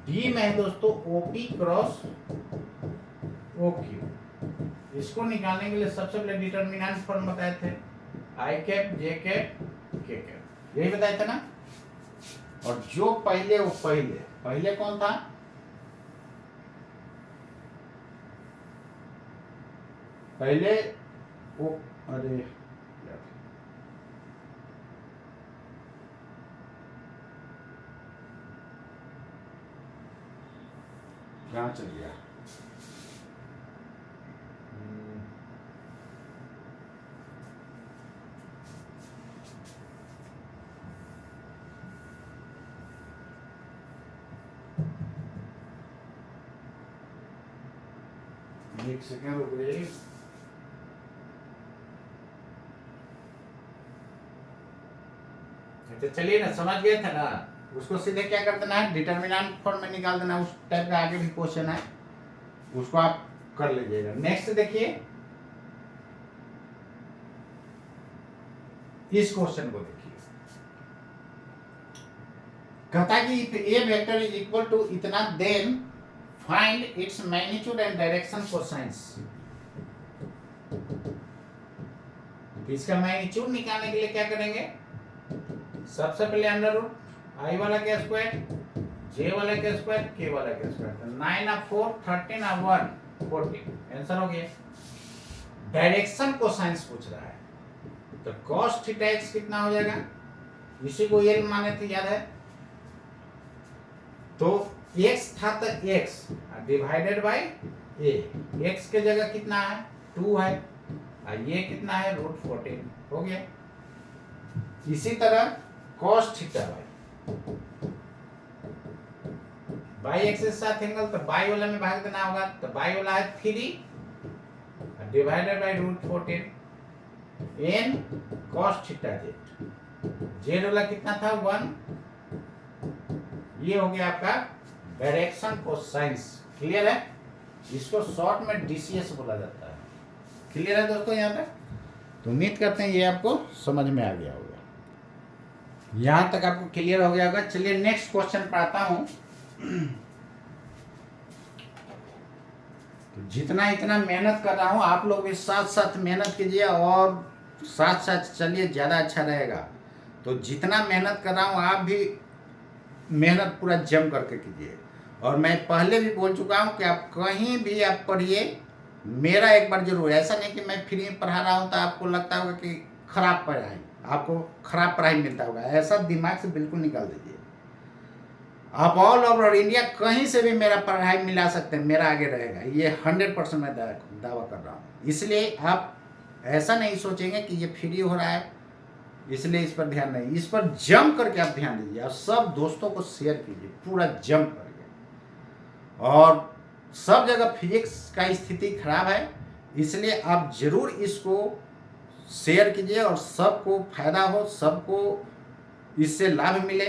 D में है दोस्तों OP क्रॉस OQ, इसको निकालने के लिए सबसे पहले डिटरमिनेंट फॉर्म बताए थे, आई cap j cap k cap, यही बताए थे ना। और जो पहले वो पहले कौन था, पहले वो, अरे कहाँ चल गया? एक सेकेंड रुक जाइए। तो चलिए ना, समझ गए थे ना। उसको सीधे क्या कर देना है, डिटर्मिनेंट फॉर्म में निकाल देना। उस टाइप का आगे भी क्वेश्चन है, उसको आप कर लीजिएगा। नेक्स्ट देखिए इस क्वेश्चन को देखिए, कहता है कि if A vector is equal to इतना, then find its magnitude and direction cosines. इसका मैग्नीट्यूड निकालने के लिए क्या करेंगे, सबसे पहले अंडर रूट आई वाला के स्क्वायर, जे वाला के स्क्वायर, के वाला के स्क्वायर। 9 और 4 13 और 1 14, आंसर हो गया। डायरेक्शन कोसाइंस पूछ रहा है, तो cos थीटा x कितना हो जाएगा, इसी को एल माने थे, याद है। तो x था तो x divided by a, x के जगह कितना है 2 है, और ये कितना है √14 हो गया। इसी तरह cos थीटा बाई एक्स के साथ एंगल, तो बाई वाला में भाग देना होगा, तो बाई वाला है 3 divided by √14 n cos theta z वाला कितना था 1। ये हो गया आपका डायरेक्शन कोसाइंस। क्लियर है, इसको शॉर्ट में डीसीएस बोला जाता है। क्लियर है दोस्तों यहाँ तक? तो उम्मीद करते हैं ये आपको समझ में आ गया होगा। यहाँ तक आपको क्लियर हो गया होगा। चलिए नेक्स्ट क्वेश्चन पढ़ाता हूँ। तो जितना इतना मेहनत कर रहा हूँ, आप लोग भी साथ साथ मेहनत कीजिए और साथ साथ चलिए, ज़्यादा अच्छा रहेगा। तो जितना मेहनत कर रहा हूँ, आप भी मेहनत पूरा जम करके कीजिए। और मैं पहले भी बोल चुका हूँ कि आप कहीं भी आप पढ़िए, मेरा एक बार जरूर, ऐसा नहीं कि मैं फ्री में पढ़ा रहा हूँ तो आपको लगता होगा कि खराब पढ़ाई, आपको खराब पढ़ाई मिलता होगा, ऐसा दिमाग से बिल्कुल निकाल दीजिए। आप ऑल ओवर इंडिया कहीं से भी मेरा पढ़ाई मिला सकते हैं, मेरा आगे रहेगा, ये 100% मैं दावा कर रहा हूँ। इसलिए आप ऐसा नहीं सोचेंगे कि ये फ्री हो रहा है इसलिए इस पर ध्यान नहीं, इस पर जम करके आप ध्यान दीजिए और सब दोस्तों को शेयर कीजिए पूरा जम करके। और सब जगह फिजिक्स का स्थिति खराब है, इसलिए आप जरूर इसको शेयर कीजिए और सबको फायदा हो, सबको इससे लाभ मिले,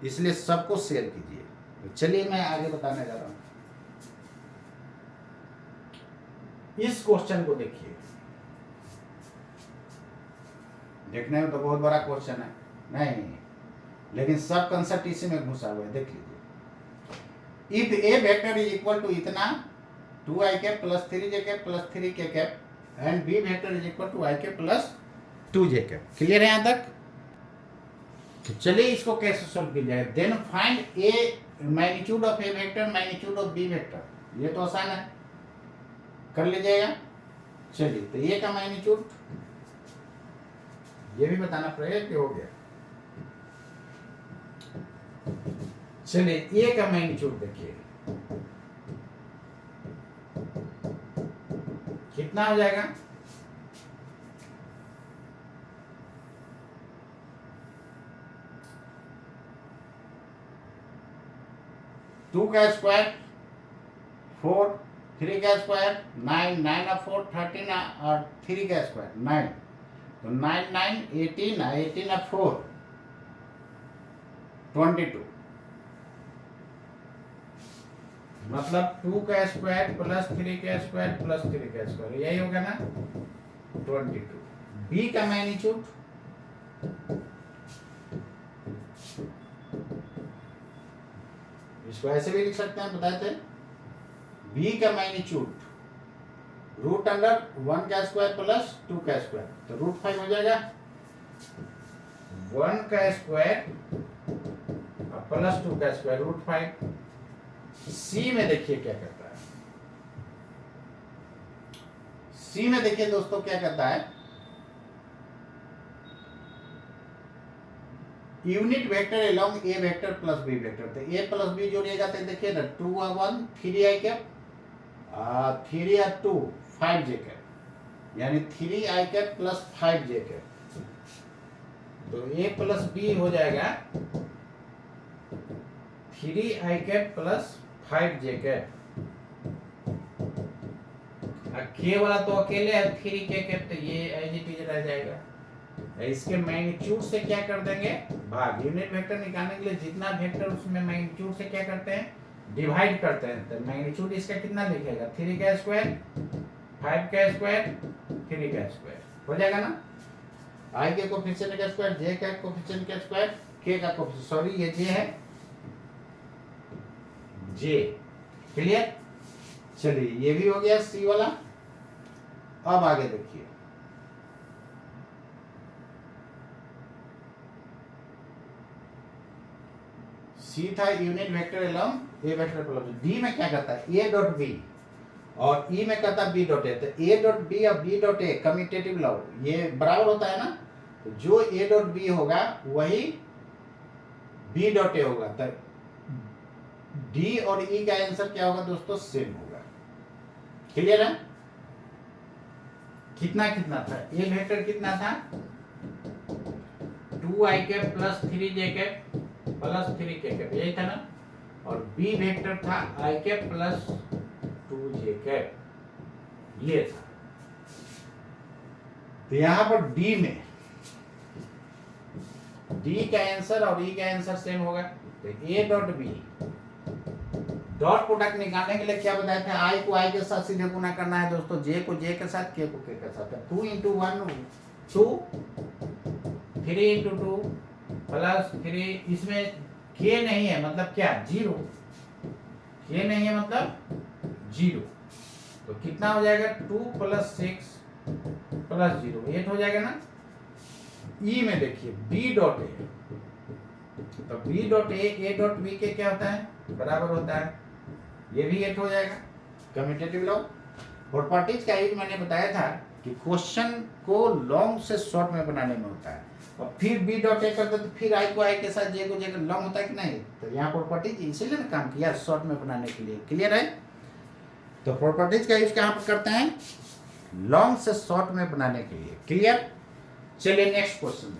इसलिए सबको शेयर कीजिए। तो चलिए मैं आगे बताने जा रहा हूँ। इस क्वेश्चन को देखिए, देखने में तो बहुत बड़ा क्वेश्चन है नहीं, लेकिन सब कंसेप्ट इसी में घुसा हुआ है। देख लीजिए, if A vector is equal to इतना 2ik + 3jk + 3k and B vector is equal to ik + 2jk। Clear है यहाँ तक? तो चलिए इसको कैसे सॉल्व किया जाए। Then find A magnitude of A vector, magnitude of B vector. ये तो आसान है, कर लीजिएगा। चलिए, तो ए का मैग्नीट्यूड ये भी बताना पड़ेगा कि हो गया। चलिए, ए का मैग्नीट्यूड देखिए कितना हो जाएगा, टू का स्क्वायर 4, 3 का स्क्वायर 9, 9 और 4 13 और 3 का स्क्वायर 9, तो 9 9 18, 18 और 4 22, मतलब 2 का स्क्वायर प्लस 3 का स्क्वायर प्लस 3 का स्क्वायर, यही होगा ना 22। बी का मैग्नीट्यूड इसको ऐसे भी लिख सकते हैं, बताए थे। बी का मैग्नीट्यूड √1 का स्क्वायर प्लस 2 का स्क्वायर, तो √5 हो जाएगा। 1 का स्क्वायर प्लस 2 का स्क्वायर √5। सी में देखिए क्या करता है, सी में देखिए दोस्तों क्या कहता है, यूनिट वेक्टर अलोंग ए वेक्टर प्लस बी वेक्टर। तो ए प्लस बी जोड़िएगा तो देखिए ना 2 और 1 3 आई कैप, 3 और 2 5 जे कैप, यानी 3 आई कैप प्लस 5 जे कैप। तो ए प्लस बी हो जाएगा 3 आई कैप प्लस 5 जे कैप। के वाला तो अकेले है 3 के कैप, तो ये एज इट इज रह जाएगा। इसके मैग्नीट्यूड से क्या कर देंगे भाग। यूनिट वेक्टर निकालने के लिए जितना वेक्टर उसमें मैग्नीट्यूड से क्या करते हैं डिवाइड करते हैं। तो मैग्नीट्यूड इसका कितना लिखेगा 3 का स्क्वायर 5 का स्क्वायर 3 का स्क्वायर हो जाएगा ना। आई के कोफिशिएंट का स्क्वायर, जे का कोफिशिएंट का स्क्वायर, के का कोफिशिएंट, सॉरी ये जे है जे। क्लियर। चलिए ये भी हो गया सी वाला। अब आगे देखिए सी था यूनिट वेक्टर अलोंग ए वेक्टर प्लस डी में क्या कहता है ए डॉट बी और ई में कहता है बी डॉट ए। तो ए डॉट बी और B dot A commutative law ये बराबर होता है ना। तो जो ए डॉट बी होगा वही बी डॉट ए होगा। तो डी और ई का आंसर क्या होगा दोस्तों सेम होगा। क्लियर है। कितना कितना था ए वेक्टर कितना था 2 I cap plus 3 J cap plus 3 के कैप यही था ना। और बी वेक्टर था I cap plus 2 J cap ये था। तो यहां पर डी में डी का आंसर और ई का आंसर सेम होगा। तो A dot B dot product निकालने के लिए क्या बताया था आई को आई के साथ सीधे गुना करना है दोस्तों, जे को जे के साथ, के को के के साथ। 2 × 1 2 3 × 2 प्लस 3 इसमें के नहीं है मतलब क्या 0, के नहीं है मतलब 0। तो कितना हो जाएगा 2 + 6 + 0 8 हो जाएगा ना। ई में देखिए बी डॉट ए, तो B dot A dot B के क्या होता है बराबर होता है, ये भी 8 हो जाएगा। कम्यूटेटिव लॉ प्रॉपर्टीज का यूज मैंने बताया था कि क्वेश्चन को लॉन्ग से शॉर्ट में बनाने में होता है। और फिर बी डॉट ए करते तो फिर आई को आई के साथ जे को जे लॉन्ग होता है कि नहीं। तो यहाँ प्रॉपर्टीज इसीलिए ना काम किया शॉर्ट में बनाने के लिए। क्लियर है। तो प्रॉपर्टीज का यूज कहाँ पर करते हैं लॉन्ग से शॉर्ट में बनाने के लिए। क्लियर। चलिए नेक्स्ट क्वेश्चन देखिए।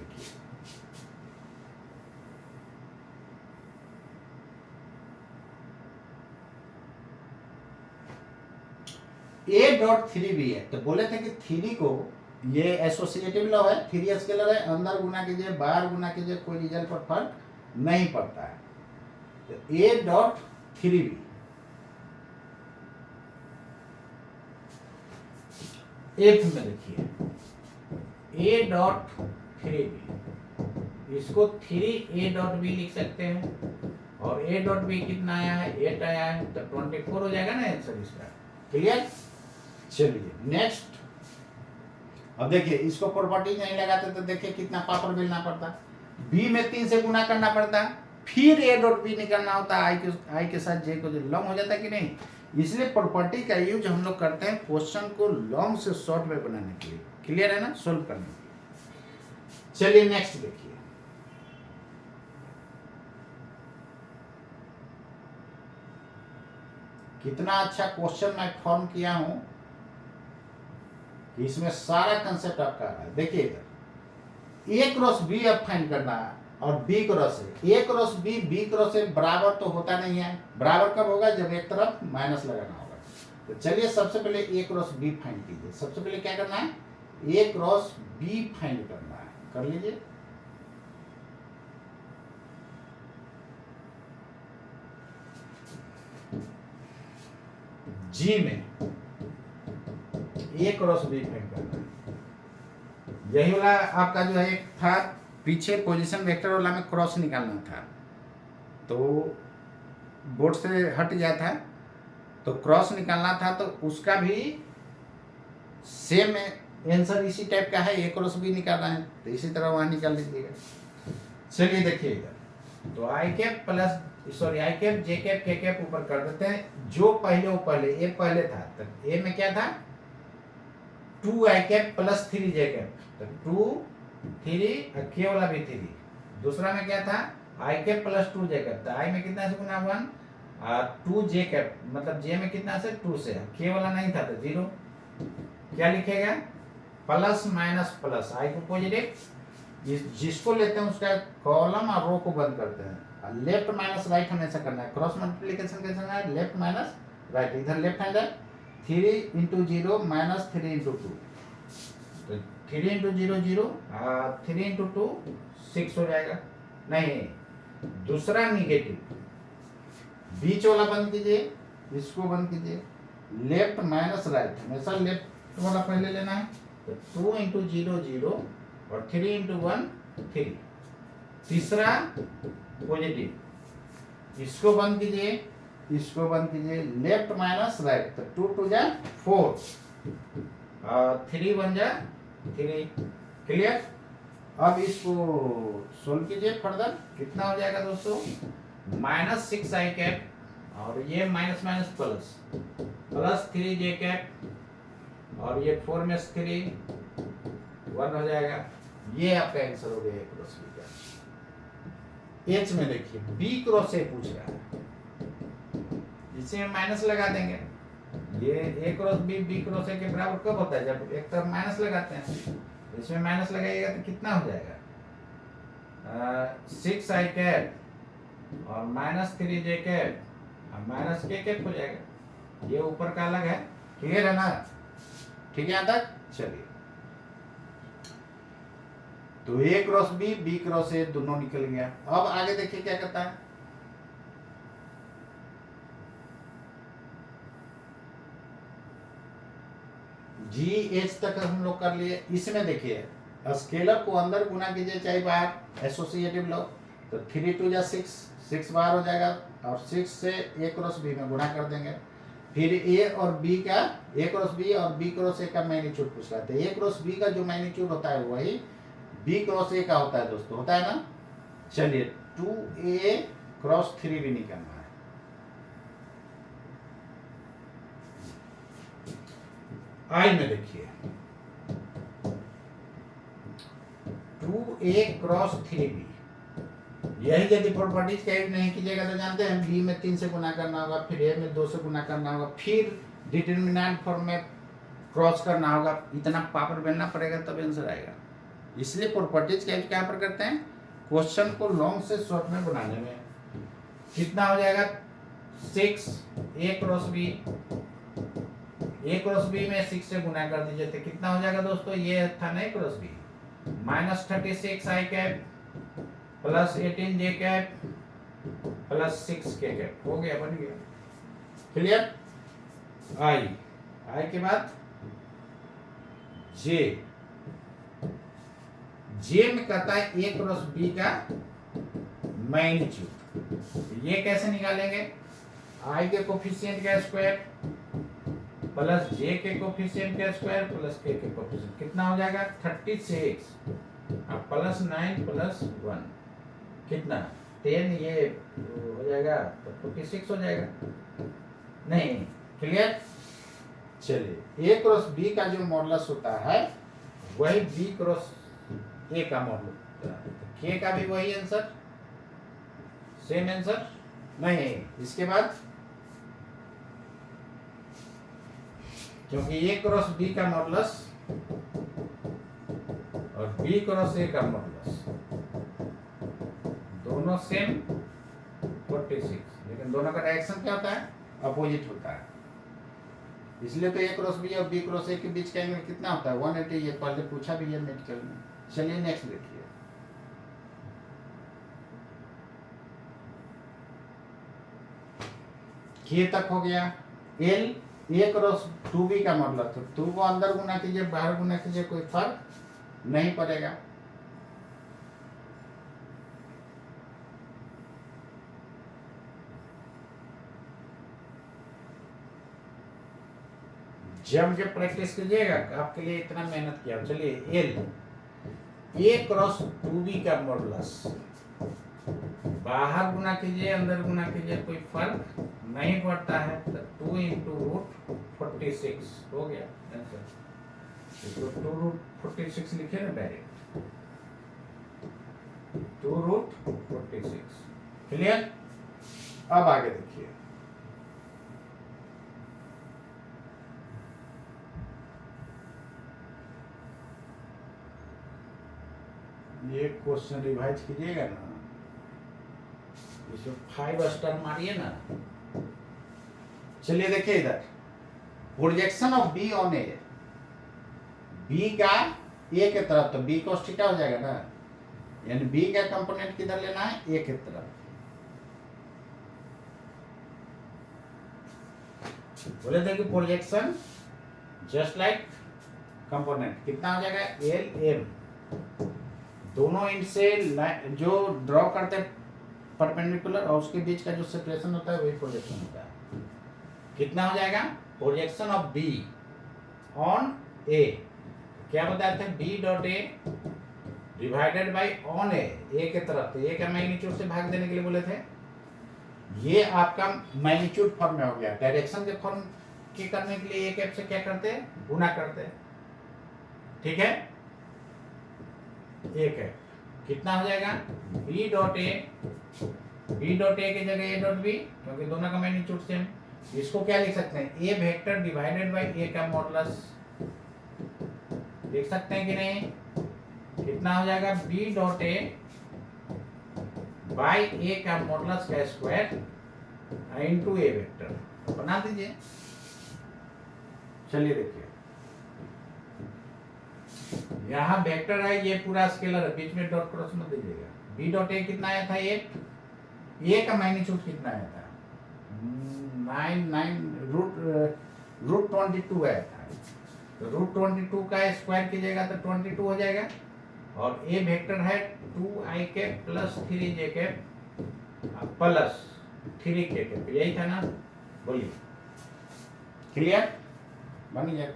ए डॉट 3 भी है। तो बोले थे कि 3 को ये एसोसिएटिव लॉ है, 3 स्केलर है, अंदर गुना कीजिए बाहर गुना कीजिए कोई रिजल्ट पर फर्क नहीं पड़ता है। तो ए डॉट 3 भी एफ में देखिए ए डॉट 3 बी, इसको 3 ए डॉट बी लिख सकते हैं। और ए डॉट बी कितना आया है 8 आया है। तो 24 हो जाएगा ना आंसर इसका। क्लियर। चलिए नेक्स्ट। अब देखिए इसको प्रॉपर्टी नहीं लगाते तो देखिए कितना पापड़ बेलना पड़ता। बी में 3 से गुना करना पड़ता, फिर ए डॉट बी निकालना होता है आई के साथ जे को लॉन्ग हो जाता है कि नहीं। इसलिए प्रॉपर्टी का यूज हम लोग करते हैं क्वेश्चन को लॉन्ग से शॉर्ट में बनाने के लिए। क्लियर है ना, सोल्व करने के लिए। चलिए नेक्स्ट देखिए। कितना अच्छा क्वेश्चन मैं फॉर्म किया हूं कि इसमें सारा कंसेप्ट आपका है। देखिए इधर ए क्रॉस बी अब फाइंड करना है और B cross A cross B cross A बराबर तो होता नहीं है। बराबर कब होगा जब एक तरफ माइनस लगाना होगा। तो चलिए सबसे पहले ए क्रॉस बी फाइंड कीजिए। सबसे पहले क्या करना है ए क्रॉस बी फाइंड करना है, कर लीजिए। जी में ए क्रॉस बी फाइंड करना है। यही वाला आपका जो है एक था पीछे पोजीशन वेक्टर वाला में क्रॉस निकालना था तो बोर्ड से हट गया था। तो क्रॉस निकालना था तो उसका भी सेम आंसर इसी टाइप का है, ए क्रॉस बी निकालना है तो इसी तरह वहां निकाल लीजिएगा। चलिए देखिए इधर तो i cap plus sorry i cap j cap k cap ऊपर कर देते हैं। जो पहले वो पहले ए पहले था तो ए में क्या था two I cap plus three J cap, तो टू थ्री के वाला भी थ्री। दूसरा में क्या था I cap plus two J cap, तो आई में कितना से गुना वन, टू जे कैप मतलब जे में कितना से टू से, के वाला नहीं था तो जीरो। क्या लिखेगा प्लस माइनस प्लस, आई को पॉजिटिव, जिसको लेते हैं उसका कॉलम और रो को बंद करते हैं। लेफ्ट माइनस राइट हमेशा करना है। क्रॉस मल्टीप्लीकेशन कैसे करना है, लेफ्ट माइनस राइट, इधर लेफ्ट हैंड है, three into zero minus three into two, तो three into zero zero, three into two six हो जाएगा। नहीं, दूसरा निगेटिव, बीच वाला बंद कीजिए, इसको बंद कीजिए, लेफ्ट माइनस राइट, हमेशा लेफ्ट वाला पहले लेना है। तो टू इंटू जीरो जीरो और थ्री इंटू वन थ्री। तीसरा पॉजिटिव, इसको बंद कीजिए, इसको बंद कीजिए, लेफ्ट माइनस राइट, तो टू टू जा फोर, थ्री वन जा थ्री। क्लियर। अब इसको सोल्व कीजिए फर्दर, कितना हो जाएगा दोस्तों, माइनस सिक्स आई कैप और ये minus minus plus, plus three जे कैप और ये फोर में थ्री वन हो जाएगा। ये आपका आंसर हो गया क्रॉस बी का। एच में देखिए बी क्रॉस ए पूछ रहा है, इसे माइनस लगा देंगे। ये A cross B, B cross A के बराबर कब होता है, जब एक तरफ माइनस लगाते हैं। इसमें माइनस लगाइएगा तो कितना हो जाएगा, सिक्स आई कैप और माइनस थ्री जे कैप और माइनस के कैप हो जाएगा। ये ऊपर का अलग है। क्लियर है ना, ठीक है यहाँ तक। चलिए, तो ए क्रॉस बी क्रॉस ए दोनों निकल गया। अब आगे देखिए क्या करता है, जी एच तक हम लोग कर लिए। इसमें देखिए स्केलर को अंदर गुना कीजिए चाहे बाहर, एसोसिएटिव लो, तो थ्री टू जा सिक्स, सिक्स बाहर हो जाएगा और सिक्स से ए क्रॉस बी में गुणा कर देंगे। फिर ए और बी का, ए क्रॉस बी और बी क्रॉस ए का मैग्नीट्यूड पूछ रहा है। ए क्रॉस बी का जो मैग्नीट्यूड होता है वही बी क्रॉस ए का होता है दोस्तों, होता है ना। चलिए, टू ए क्रॉस थ्री भी निकालना है। आई में देखिए two A cross three B, यही यदि प्रॉपर्टीज का यूज नहीं कीजिएगा तो जानते हैं बी में 3 से गुना करना होगा, फिर ए में 2 से गुना करना होगा, फिर डिटरमिनेंट फॉर्म में क्रॉस करना होगा। इतना पावर बेलना पड़ेगा तब आंसर आएगा। इसलिए प्रॉपर्टीज का यूज कहाँ पर करते हैं, क्वेश्चन को लॉन्ग से शॉर्ट में बनाने में। कितना हो जाएगा, 6 ए क्रॉस बी, ए क्रॉस बी में 6 से गुना कर दीजिए तो कितना हो जाएगा दोस्तों, ये था ना ए क्रॉस बी, माइनस 36 आई कैप प्लस 18 जे कैप प्लस 6 के कैप, हो गया, बन गया। क्लियर। आई, आई के बाद जे, जे में कहता है ए क्रॉस बी का मैग्नीट्यूड। ये कैसे निकालेंगे, आई के कोफिशिएंट का स्क्वायर प्लस जे के कोफिशिएंट का स्क्वायर प्लस के कोफिशिएंट, कितना हो जाएगा 36 प्लस 9 प्लस 1 कितना 10, ये हो जाएगा तो 46 हो जाएगा। नहीं, क्लियर। चलिए, ए क्रॉस बी का जो मॉडुलस होता है वही बी क्रॉस ए का मॉडुलस होता है, के का भी वही आंसर, सेम आंसर। नहीं, इसके बाद क्योंकि ए क्रॉस बी का मॉडुलस और बी क्रॉस ए का मॉडुलस दोनों सेम 46, लेकिन दोनों का डायरेक्शन क्या होता है, अपोजिट होता है। इसलिए तो ए क्रॉस बी और बी क्रॉस ए के बीच का एंगल कितना होता है 180। ये पहले पूछा भी है मेडिकल में। चलिए नेक्स्ट देखिए, के तक हो गया। एल, ए क्रॉस 2b का मॉडुलस, तो 2 को अंदर गुना कीजिए बाहर गुना कीजिए, कोई फर्क नहीं पड़ेगा। जब जब प्रैक्टिस कीजिएगा, आपके लिए इतना मेहनत किया। चलिए, एल, ए क्रॉस 2b का मॉडुलस, बाहर गुना कीजिए अंदर गुना कीजिए कोई फर्क नहीं पड़ता है, तो 2 × √46 हो गया आंसर। इसको 2√46 लिखे ना डायरेक्ट, 2√46। क्लियर? अब आगे देखिए, ये क्वेश्चन रिवाइज कीजिएगा ना, इसमें 5 स्टार मारिए ना। चलिए देखिए इधर, projection of B on A, B का ए के तरफ, तो बी cos थीटा हो जाएगा ना, यानी बी का कंपोनेंट किधर लेना है, ए के तरफ। बोले थे कि प्रोजेक्शन जस्ट लाइक कंपोनेंट, कितना हो जाएगा, एल एम, दोनों इंड से जो ड्रॉ करते हैं परपेंडिकुलर और उसके बीच का जो सेपरेशन होता है वही प्रोजेक्शन होता है। कितना हो जाएगा, projection of B on A, क्या बताए थे, B dot A divided by on A के तरफ, तो ए का मैग्नीट्यूड से भाग देने के लिए बोले थे। ये आपका मैग्नीट्यूड फॉर्म में हो गया। डायरेक्शन के फॉर्म के करने के लिए ए कैप से क्या करते हैं, गुना करते हैं, ठीक है। ए कैप कितना हो जाएगा, बी डॉट ए की जगह ए डॉट बी, क्योंकि दोनों का मैग्नीट्यूड सेम। इसको क्या लिख सकते हैं, ए वेक्टर डिवाइडेड बाई ए का मॉडुलस, लिख सकते हैं कि नहीं। कितना हो जाएगा, बी डॉट ए बाई ए का मॉडुलस का स्क्वायर इनटू ए वेक्टर, बना दीजिए। चलिए देखिए, यहाँ वेक्टर है, ये पूरा स्केलर है, बीच में डॉट क्रॉस मत दीजिएगा। बी डॉट ए कितना आया था, ए का मैग्नीट्यूड कितना आया था, 9√22 आया था। तो √22 का स्क्वायर कीजिएगा तो 22 हो जाएगा, और ए वेक्टर है 2i cap plus 3j cap plus 3k cap, यही था ना, बोलिए। क्लियर, बन गया।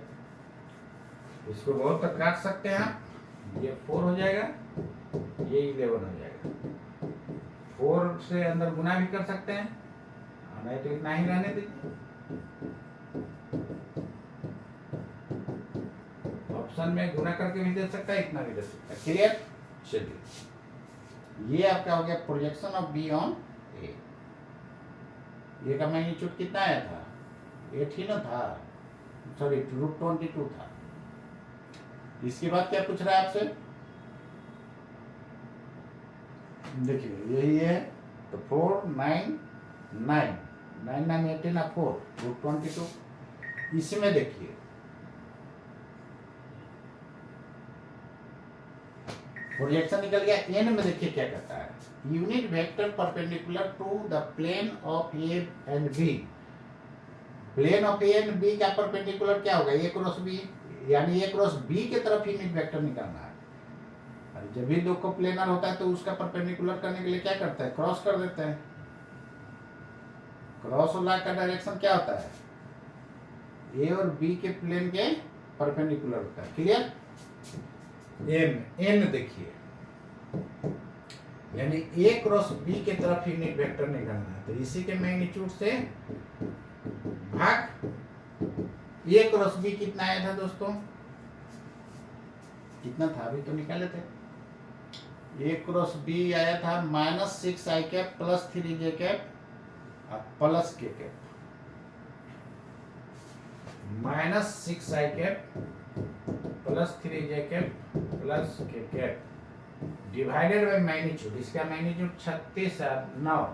इसको बहुत तक काट सकते हैं आप, ये 4 हो जाएगा, ये 11 हो जाएगा। 4 से अंदर गुना भी कर सकते हैं, नहीं तो इतना ही रहने दीजिए। ऑप्शन में गुना करके भी दे सकता है, इतना भी दे सकता है। क्लियर, चलिए ये आपका हो गया प्रोजेक्शन ऑफ बी ऑन ए। ए का मैग्नीट्यूड कितना आया था, 8 ही ना था, सॉरी √22 था। इसके बाद क्या पूछ रहा है आपसे, देखिए यही है, तो 4 9 9 9 9 18 4 √22। इसमें देखिए प्रोजेक्शन निकल गया। एन में देखिए क्या कहता है, unit vector perpendicular to the plane of A and B. Plane of A and B का परपेंडिकुलर क्या होगा, ए क्रॉस बी, यानी ए क्रॉस बी के तरफ यूनिट वेक्टर निकालना है। और जब भी दो को प्लेनर होता है तो उसका परपेंडिकुलर करने के लिए क्या करता है, क्रॉस कर देते हैं। क्रॉस ला का डायरेक्शन क्या होता है, ए और बी के प्लेन के परपेंडिकुलर होता है। क्लियर, एन देखिए, यानी ए क्रॉस बी के तरफ यूनिट वेक्टर निकालना है, तो इसी के मैग्नीट्यूड से भाग ए क्रॉस बी कितना आया था दोस्तों, कितना था अभी तो निकाले थे। ए क्रॉस बी आया था -6i cap plus 3j cap plus k cap, -6i cap plus 3j cap plus k cap divided by magnitude. इसका मैग्नीट्यूड 36 है, 9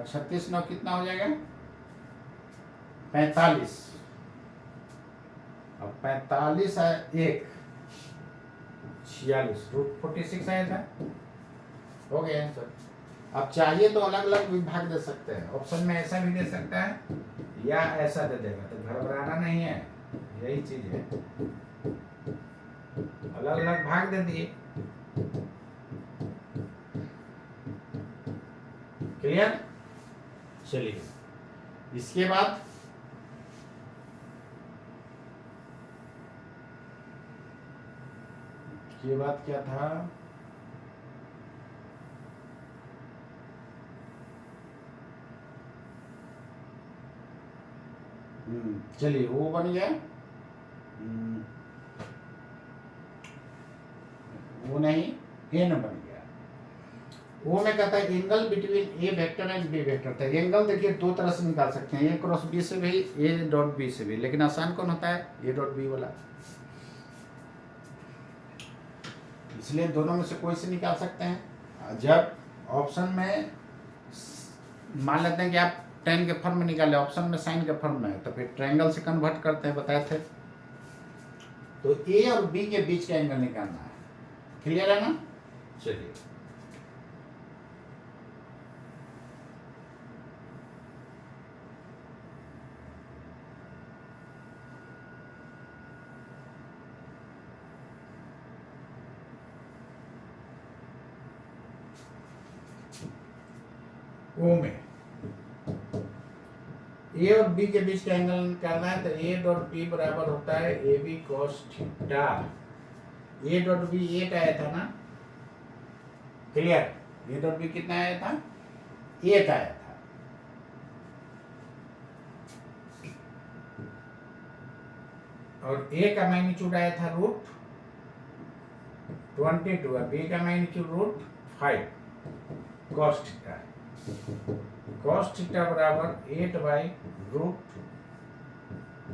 36 9 कितना हो जाएगा, 45। अब 45 है 1 46 √46 आया था, हो गया आंसर। अब चाहिए तो अलग अलग विभाग दे सकते हैं, ऑप्शन में ऐसा भी दे सकता है या ऐसा दे देगा, तो घबराना नहीं है, यही चीज है। अलग अलग भाग दे दिए। क्लियर, चलिए इसके बाद ये बात क्या था, चलिए वो बन गया। वो नहीं, एन बन गया। वो में कहता है angle between A vector and B vector. तो एंगल देखिए दो तरह से निकाल सकते हैं, ए क्रॉस बी से भी, ए डॉट बी से भी, लेकिन आसान कौन होता है, ए डॉट बी वाला। इसलिए दोनों में से कोई से निकाल सकते हैं। जब ऑप्शन में मान लेते हैं कि आप टेन के फॉर्म में निकाले, ऑप्शन में साइन के फॉर्म में है, तो फिर ट्रायंगल से कन्वर्ट करते हैं, बताए थे। तो ए और बी के बीच का एंगल निकालना है। क्लियर है ना? चलिए ओ में ए और बी के बीच का एंगल निकालना है। तो ए डॉट बी बराबर होता है A B cos theta. A dot B 8 आया था ना, क्लियर? ए डॉट बी कितना आया था? 8 आया था। और ए का मैग्नीट्यूड आया था रूट 22 और बी का magnitude root 5 cos theta. Cos theta बराबर 8 बाई रूट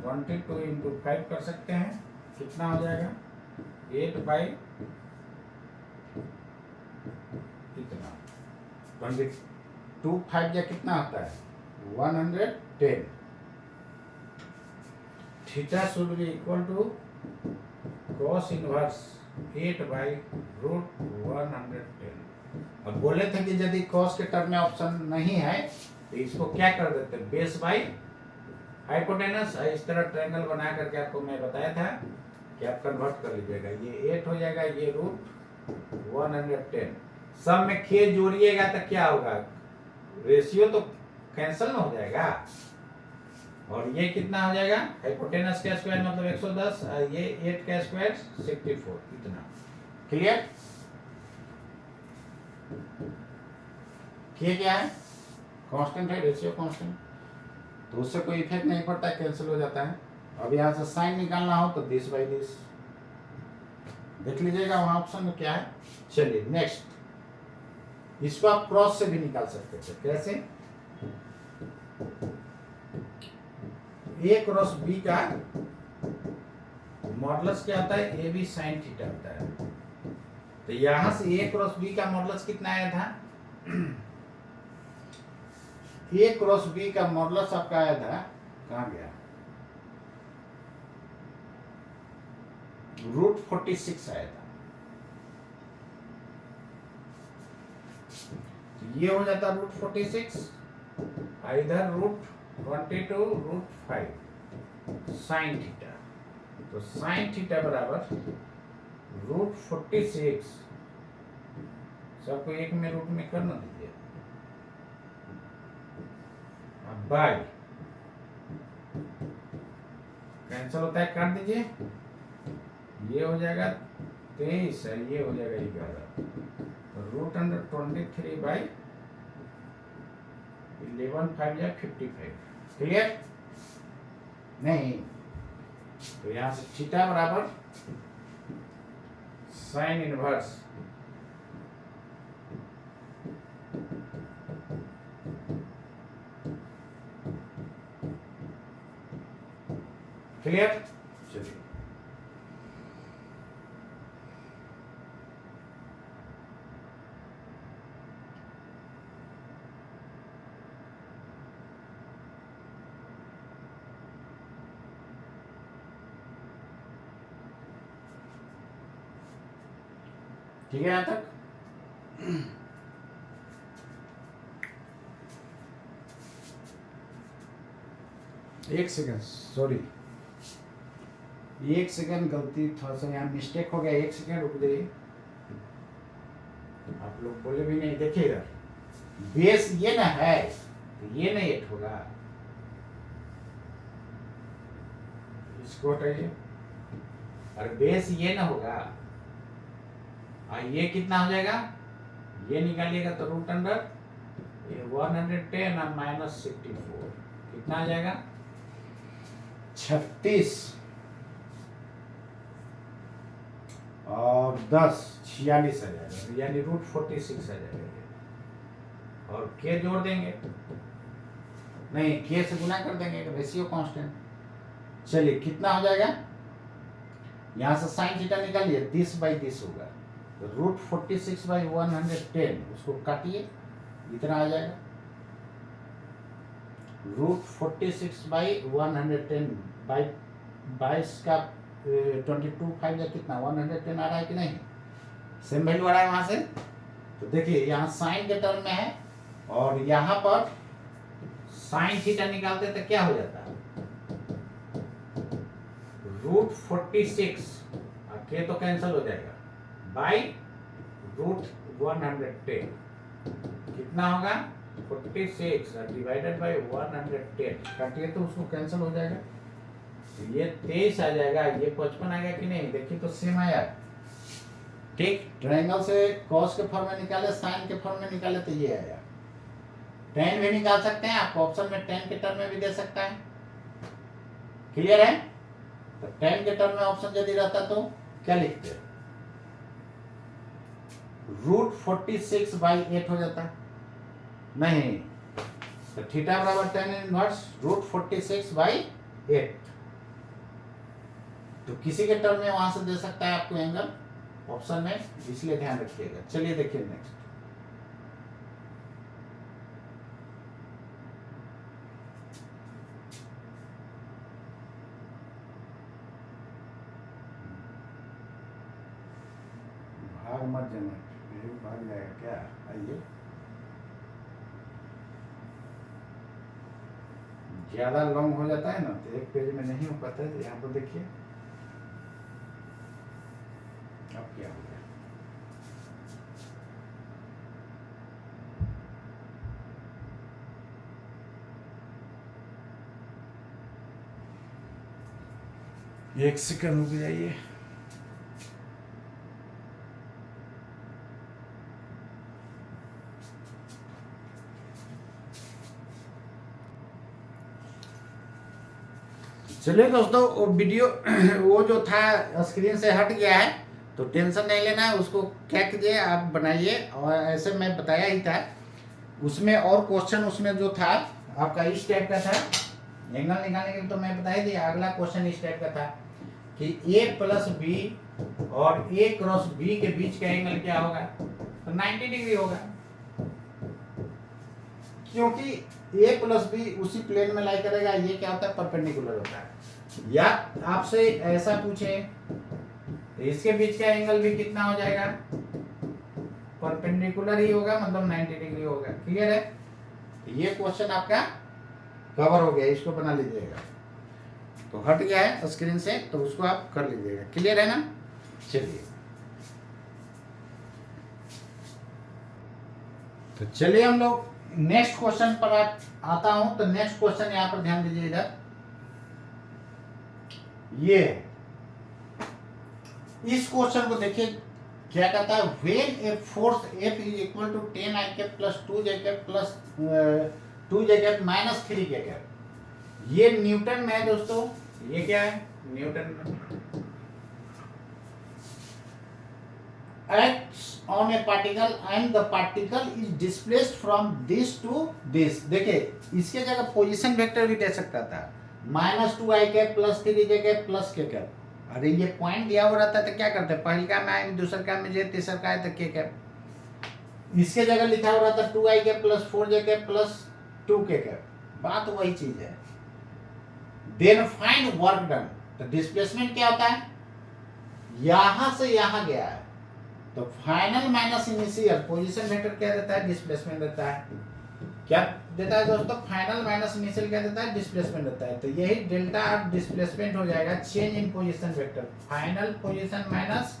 22 इंटू 5 कर सकते हैं। कितना हो जाएगा? 8 बाई कितना 22 5 या कितना होता है 110। Theta should be equal to cos inverse 8 by root 110। अब बोले थे कि यदि कॉस के टर्म में ऑप्शन नहीं है तो इसको क्या कर देते हैं, बेस बाई हाइपोटेनस। इस तरह ट्रायंगल बना करके आपको मैं बताया था कि आप कन्वर्ट कर लीजिएगा। ये 8 हो जाएगा, ये रूट 110। सब में खे जोड़िएगा तो क्या होगा, रेशियो तो कैंसिल ना हो जाएगा। और ये कितना हो जाएगा, हाइपोटेनस का स्क्वायर मतलब 110, ये 8 का स्क्वायर 64। इतना क्लियर? के क्या है, कांस्टेंट है, रेशियो कांस्टेंट, तो उससे कोई इफेक्ट नहीं पड़ता है, कैंसिल हो जाता है। अब यहाँ से साइन निकालना हो तो 10 बाई 10 देख लीजिएगा वहां ऑप्शन में क्या है। चलिए नेक्स्ट, इसको आप क्रॉस से भी निकाल सकते थे। कैसे? ए क्रॉस बी का मॉडुलस क्या होता है, ए बी साइन थीटा होता है। तो यहां से ए क्रॉस बी का मॉडुलस कितना आया था, ए क्रॉस बी का मॉडुलस आपका आया था, कहां गया, रूट 46 आया था। तो ये हो जाता रूट 46, इधर रूट 22 रूट 5 साइन थीटा। तो साइन थीटा बराबर रूट 46, सबको एक में रूट में करना दीजिए, बाई कैंसिल होता है, काट दीजिए। ये हो जाएगा 23 है, ये हो जाएगा 11, रूट अंडर 23 बाई 11 5 या 55। क्लियर? नहीं, तो यहां से थीटा बराबर साइन इनवर्स क्लियर? चलिए ठीक है यहां तक। एक सेकंड, सॉरी, एक सेकंड, गलती थोड़ा सा यहाँ मिस्टेक हो गया, एक सेकंड रुक जाइए। आप लोग बोले भी नहीं, देखिएगा बेस ये ना है तो ये नहीं 8 होगा, इसको हटाइए। और बेस ये ना होगा, ये कितना हो जाएगा, ये निकालिएगा तो रूट अंडर 110 और -64 कितना आ जाएगा 36 और 10 46 आ जाएगा, यानी रूट 46 आ जाएगा। और के जोड़ देंगे, नहीं के से गुना कर देंगे, रेशियो कांस्टेंट। चलिए कितना हो जाएगा, यहां से साइन थीटा निकालिए, 30/30 होगा, रूट 46/110, उसको काटिए, इतना आ जाएगा, रूट 46/110 बाई 22 का 22/5 या कितना 110 आ रहा है कि नहीं, सेम वैल्यू आ रहा है वहां से। तो देखिए यहाँ साइन के टर्म में है और यहाँ पर साइन थीटा निकालते तो क्या हो जाता है, रूट 46 के तो कैंसिल हो जाएगा बाई रूट 110, कितना होगा 46 डिवाइडेड बाई 110, काटिए तो उसको कैंसिल हो जाएगा, तो ये 23 आ जाएगा, ये 55 आ गया कि नहीं, देखिए तो सेम आया। ठीक, ट्रायंगल से कॉस के फॉर्म में निकाले, साइन के फॉर्म में निकाले तो ये आया। tan भी निकाल सकते हैं, आपको ऑप्शन में tan के टर्म में भी दे सकता है, क्लियर है। तो tan के टर्म में ऑप्शन यदि रहता तो क्या लिखते, रूट 46/8 हो जाता, नहीं तो थीटा बराबर tan इनवर्स रूट 46/8, तो किसी के टर्म में वहां से दे सकता है आपको एंगल ऑप्शन में, इसलिए ध्यान रखिएगा। चलिए देखिए नेक्स्ट, भाग मत जाना, भाग जाएगा क्या, आइए ज्यादा लॉन्ग हो जाता है ना तो एक पेज में नहीं हो पाता है, यहाँ पर देखिए अब क्या हो गया, एक सेकंड रुक जाइए। चलिए दोस्तों, वो वीडियो वो जो था स्क्रीन से हट गया है, तो टेंशन नहीं लेना है, उसको क्या कीजिए आप बनाइए, और ऐसे मैं बताया ही था उसमें, और क्वेश्चन उसमें जो था आपका इस टाइप का था, एंगल निकालने के लिए तो मैं बता ही दिया, अगला क्वेश्चन इस टाइप का था कि a प्लस बी और a क्रॉस बी के बीच का एंगल क्या होगा, तो 90 डिग्री होगा, क्योंकि a प्लस बी उसी प्लेन में लाई करेगा, ये क्या होता है परपेंडिकुलर होता है। या आपसे ऐसा पूछे तो इसके बीच का एंगल भी कितना हो जाएगा, परपेंडिकुलर ही होगा, मतलब 90 डिग्री होगा, क्लियर है। ये क्वेश्चन आपका कवर हो गया, इसको बना लीजिएगा, तो हट गया है स्क्रीन से, तो उसको आप कर लीजिएगा, क्लियर है ना। चलिए तो चलिए हम लोग नेक्स्ट क्वेश्चन पर आता हूं, तो नेक्स्ट क्वेश्चन यहां पर ध्यान दीजिए, इधर ये इस क्वेश्चन को देखिए क्या कहता है, when a force F is equal to 10 I cap plus 2 J cap plus 2 J cap minus 3 K cap, ये न्यूटन में है दोस्तों, ये क्या है न्यूटन में, acts on a particle and the particle is displaced from this to this। देखिए इसके जगह पोजीशन वेक्टर भी दे सकता था, -2i cap plus 3j cap plus k cap, अरे ये पॉइंट दिया हुआ रहता है तो क्या करते हैं, पहले का में आई, दूसरे का में जे, तीसरे का है तो k कैप, इसके जगह लिखा हुआ रहता है 2i cap plus 4j cap plus 2k cap, बात वही चीज है। देन फाइंड वर्क डन, तो डिस्प्लेसमेंट क्या होता है, यहां से यहां गया है, तो final minus initial, position vector क्या देता है, डिस्प्लेसमेंट देता है, क्या देता है दोस्तों, फाइनल माइनस इनिशियल क्या देता है, डिस्प्लेसमेंट देता है, तो यही डेल्टा ऑफ डिस्प्लेसमेंट हो जाएगा, change in position vector, final position minus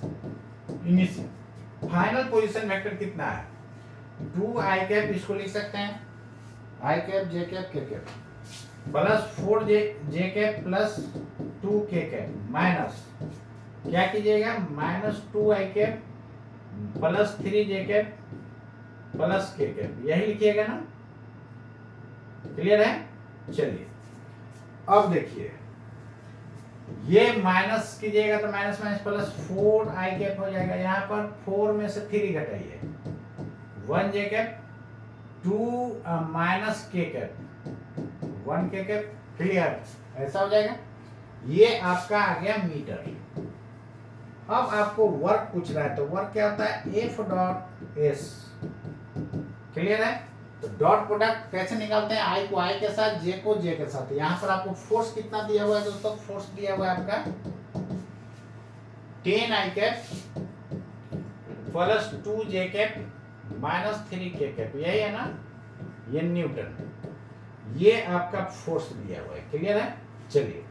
initial. Final position vector कितना है, 2i कैप, इसको लिख सकते हैं i cap j cap k cap plus 4j cap plus 2k cap minus क्या कीजिएगा, -2i cap plus 3j cap plus k cap, यही लिखिएगा ना, क्लियर है। चलिए अब देखिए ये माइनस कीजिएगा तो माइनस माइनस प्लस 4 आई कैप हो जाएगा। यहाँ पर 4 में से 3 घटाइए, 1 जे कैप 2 माइनस के कैप 1 के कैप। क्लियर, ऐसा हो जाएगा। ये आपका आ गया मीटर। अब आपको वर्क पूछ रहा है तो वर्क क्या होता है, एफ डॉट एस। क्लियर है। तो डॉट प्रोडक्ट कैसे निकालते हैं, आई को आई के साथ, जे को जे के साथ। यहाँ पर आपको फोर्स कितना दिया हुआ है दोस्तों, फोर्स दिया हुआ है आपका 10 आई कैप प्लस 2 जे कैप माइनस 3 के कैप, यही है ना, ये न्यूटन। ये आपका फोर्स दिया हुआ है। क्लियर है। चलिए,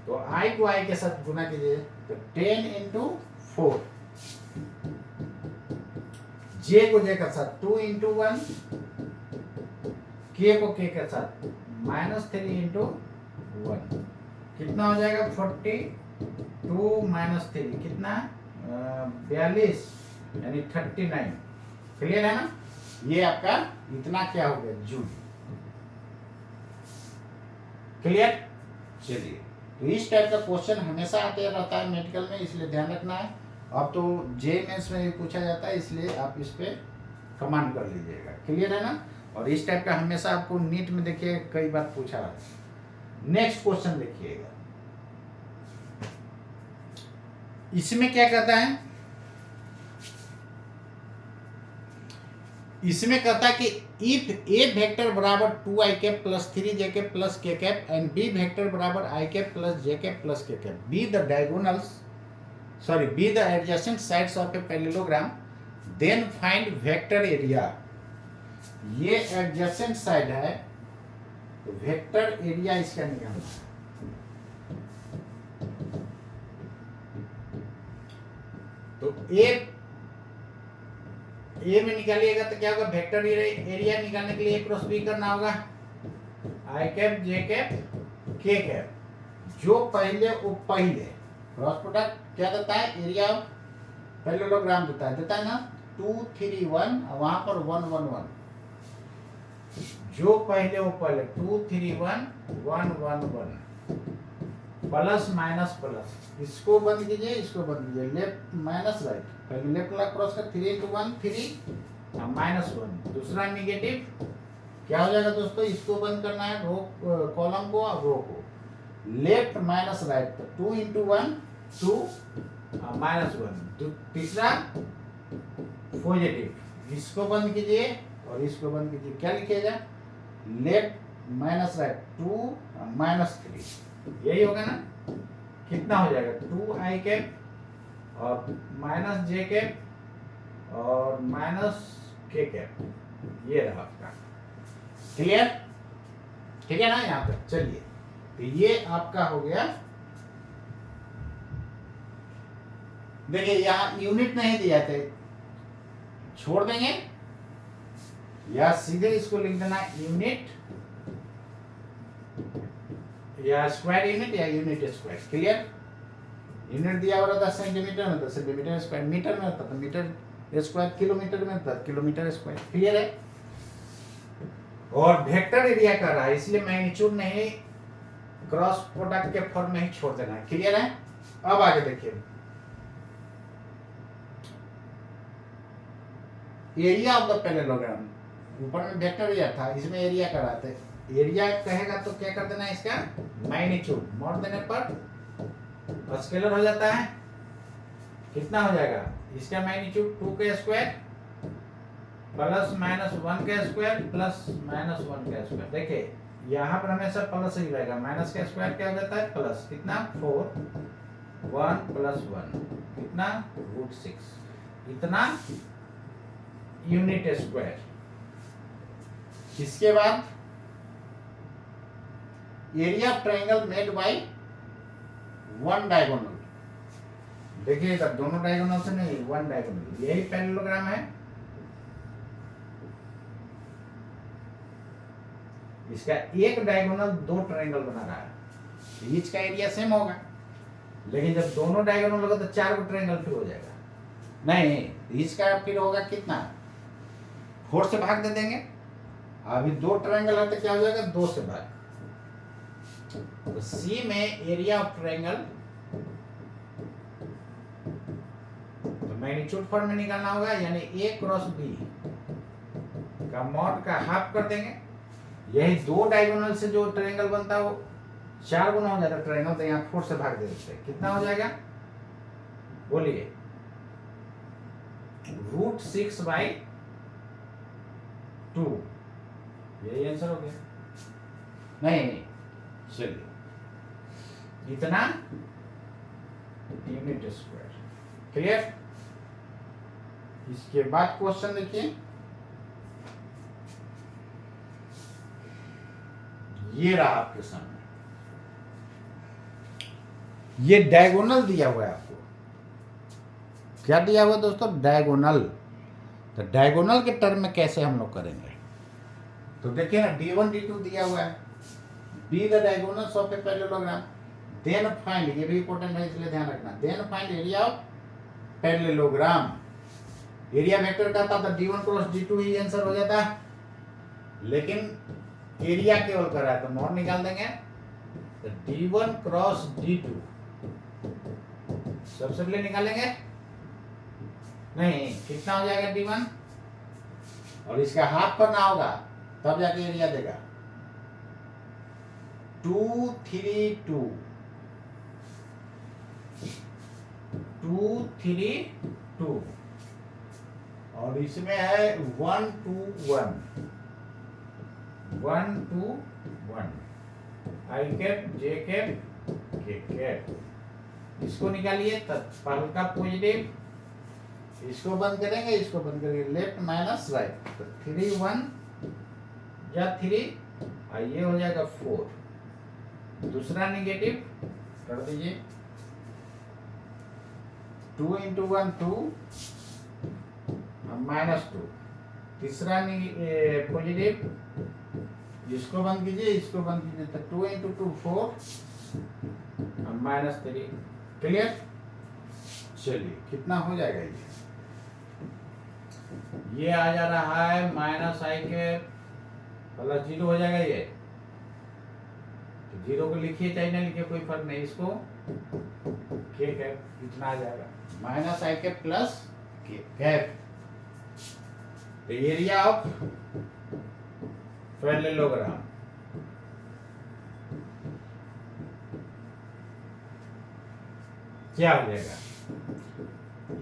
तो आई को आई के साथ गुना कीजिए, तो 10 इंटू 4, जे को जे के साथ 2 इंटू 1, के को के के साथ माइनस 3 इंटू 1, कितना हो जाएगा 42 माइनस 3 कितना 42 यानी 39। क्लियर है ना। ये आपका इतना क्या हो गया, जूल। क्लियर। चलिए, तो इस टाइप का क्वेश्चन हमेशा आते रहता है मेडिकल में, इसलिए ध्यान रखना है। अब तो जे मेंस में भी पूछा जाता है, इसलिए आप इस पे कमांड कर लीजिएगा। क्लियर है ना। और इस टाइप का हमेशा आपको नीट में देखिए कई बार पूछा है। नेक्स्ट क्वेश्चन देखिएगा, इसमें क्या कहता है, इसमें कहता है कि इफ ए वेक्टर बराबर 2 I cap plus 3 J cap plus K cap and B vector बराबर I cap plus J cap plus K cap be the diagonals be the adjacent sides of a parallelogram, then find vector area. ये adjacent side है तो vector area इसका निकालना है। तो ए में निकालिएगा तो क्या होगा, वेक्टर एरिया निकालने के लिए ए क्रॉस बी करना होगा, आई cap j cap k cap. जो पहले वो पहले क्रॉस प्रोडक्ट क्या देता है, एरिया ऑफ पैरेललोग्राम देता है ना 2 3 1, वहां पर 1 1 1। जो पहले वो पहले 2 3 1 1 1 1 प्लस माइनस प्लस, इसको बंद कीजिए, इसको बंद कीजिए, लेफ्ट माइनस राइट, पहले लेफ्ट वाला क्रॉस कर 3 इंटू 1 3 माइनस 1, दूसरा निगेटिव क्या हो जाएगा दोस्तों, इसको बंद करना है, रो कॉलम को और रो को, लेफ्ट माइनस राइट, तो 2 इंटू 1 2 माइनस 1, तीसरा पॉजिटिव, इसको बंद कीजिए और इसको बंद कीजिए, क्या लिखिएगा, लेफ्ट माइनस राइट 2 माइनस 3, यही होगा ना। कितना हो जाएगा 2 आई कैप और माइनस जे कैप और माइनस के कैप, ये रहा आपका। क्लियर, ठीक है ना। यहाँ पर चलिए, तो ये आपका हो गया। देखिए यहाँ यूनिट नहीं दिया थे, छोड़ देंगे या सीधे इसको लिख देना यूनिट या स्क्वायर यूनिट या यूनिट स्क्वायर। क्लियर। यूनिट दिया हुआ था सेंटीमीटर में तो सेंटीमीटर स्क्वायर, मीटर में होता तो मीटर स्क्वायर, किलोमीटर में होता किलोमीटर स्क्वायर। क्लियर है। और वेक्टर एरिया कर रहा है इसलिए मैग्नीट्यूड नहीं, क्रॉस प्रोडक्ट के फॉर्म में ही छोड़ देना है। क्लियर है। अब आगे देखिए, एरिया ऑफ द पैरेललोग्राम, ऊपर में वेक्टर एरिया था, इसमें एरिया कर रहा था। एरिया कहेगा तो क्या कर देना है, इसका मैग्नीट्यूड मोड़ देने पर स्केलर हो जाता है। कितना हो जाएगा, इसका मैग्नीट्यूड 2 के स्क्वायर प्लस माइनस 1 के स्क्वायर प्लस माइनस 1 के स्क्वायर। देखिए यहाँ पर हमेशा प्लस ही रहेगा, माइनस का स्क्वायर क्या हो जाता है प्लस, कितना 4 1 प्लस 1 कितना √6, इतना यूनिट स्क्वायर। इसके बाद area of triangle made by one diagonal. देखिए इधर दोनों डायगोनल से नहीं, वन डायगोनल, यही पैरेललोग्राम है। इसका एक डायगोनल 2 ट्रायंगल बना रहा है, ईच का एरिया सेम होगा, लेकिन जब दोनों डायगोनल होगा तो 4 को ट्रायंगल फिर हो जाएगा। नहीं, ईच का फिर होगा कितना, 4 से भाग दे देंगे। अभी 2 ट्रायंगल है तो क्या हो जाएगा 2 से भाग। तो सी में एरिया ऑफ ट्रायंगल, तो मैग्नीट्यूड फॉर्म में निकालना होगा, यानी ए क्रॉस बी का मॉड का हाफ कर देंगे। यही दो डायगोनल से जो ट्रायंगल बनता है वो 4 गुना हो जाता है ट्रायंगल, तो यहाँ 4 से भाग दे देते हैं। कितना हो जाएगा बोलिए? √6/2, यही आंसर हो गया। नहीं चलिए, इतना यूनिट स्क्वायर। क्लियर? इसके बाद क्वेश्चन देखिए, ये रहा आपके सामने, ये डायगोनल दिया हुआ है आपको। क्या दिया हुआ है दोस्तों? डायगोनल। तो डायगोनल के टर्म में कैसे हम लोग करेंगे? तो देखिए ना, D1 D2 दिया हुआ है, be the diagonals of a parallelogram, then find, ये भी इंपॉर्टेंट है इसलिए ध्यान रखना, then find area of parallelogram. Area vector का था तो D1 क्रॉस D2 ही आंसर हो जाता, लेकिन एरिया केवल कर रहा है तो मॉड निकाल देंगे। तो D1 क्रॉस D2 सबसे पहले निकालेंगे, नहीं कितना हो जाएगा D1, और इसका हाफ करना होगा तब जाके एरिया देगा। 2 3 2 2 3 2, और इसमें है 1 2 1 1 2 1, आई cap j cap k cap, इसको निकालिए। तब पहल का पॉजिटिव, इसको बंद करेंगे, इसको बंद करेंगे, लेफ्ट माइनस राइट, तो 3 1 या 3, और ये हो जाएगा 4। दूसरा नेगेटिव कर दीजिए, 2 × 1 2 -2। तीसरा पॉजिटिव, इसको बंद कीजिए, इसको बंद कीजिए, तो 2 × 2 4 -3। क्लियर? चलिए, कितना हो जाएगा ये आ जा रहा है -i के प्लस 0 हो जाएगा ये। तो 0 को लिखिए चाहे ना लिखिए, कोई फर्क नहीं, इसको के कैप इतना आ जाएगा, -i के प्लस के कैप। तो एरिया ऑफ पैरेललोग्राम, क्या हो जाएगा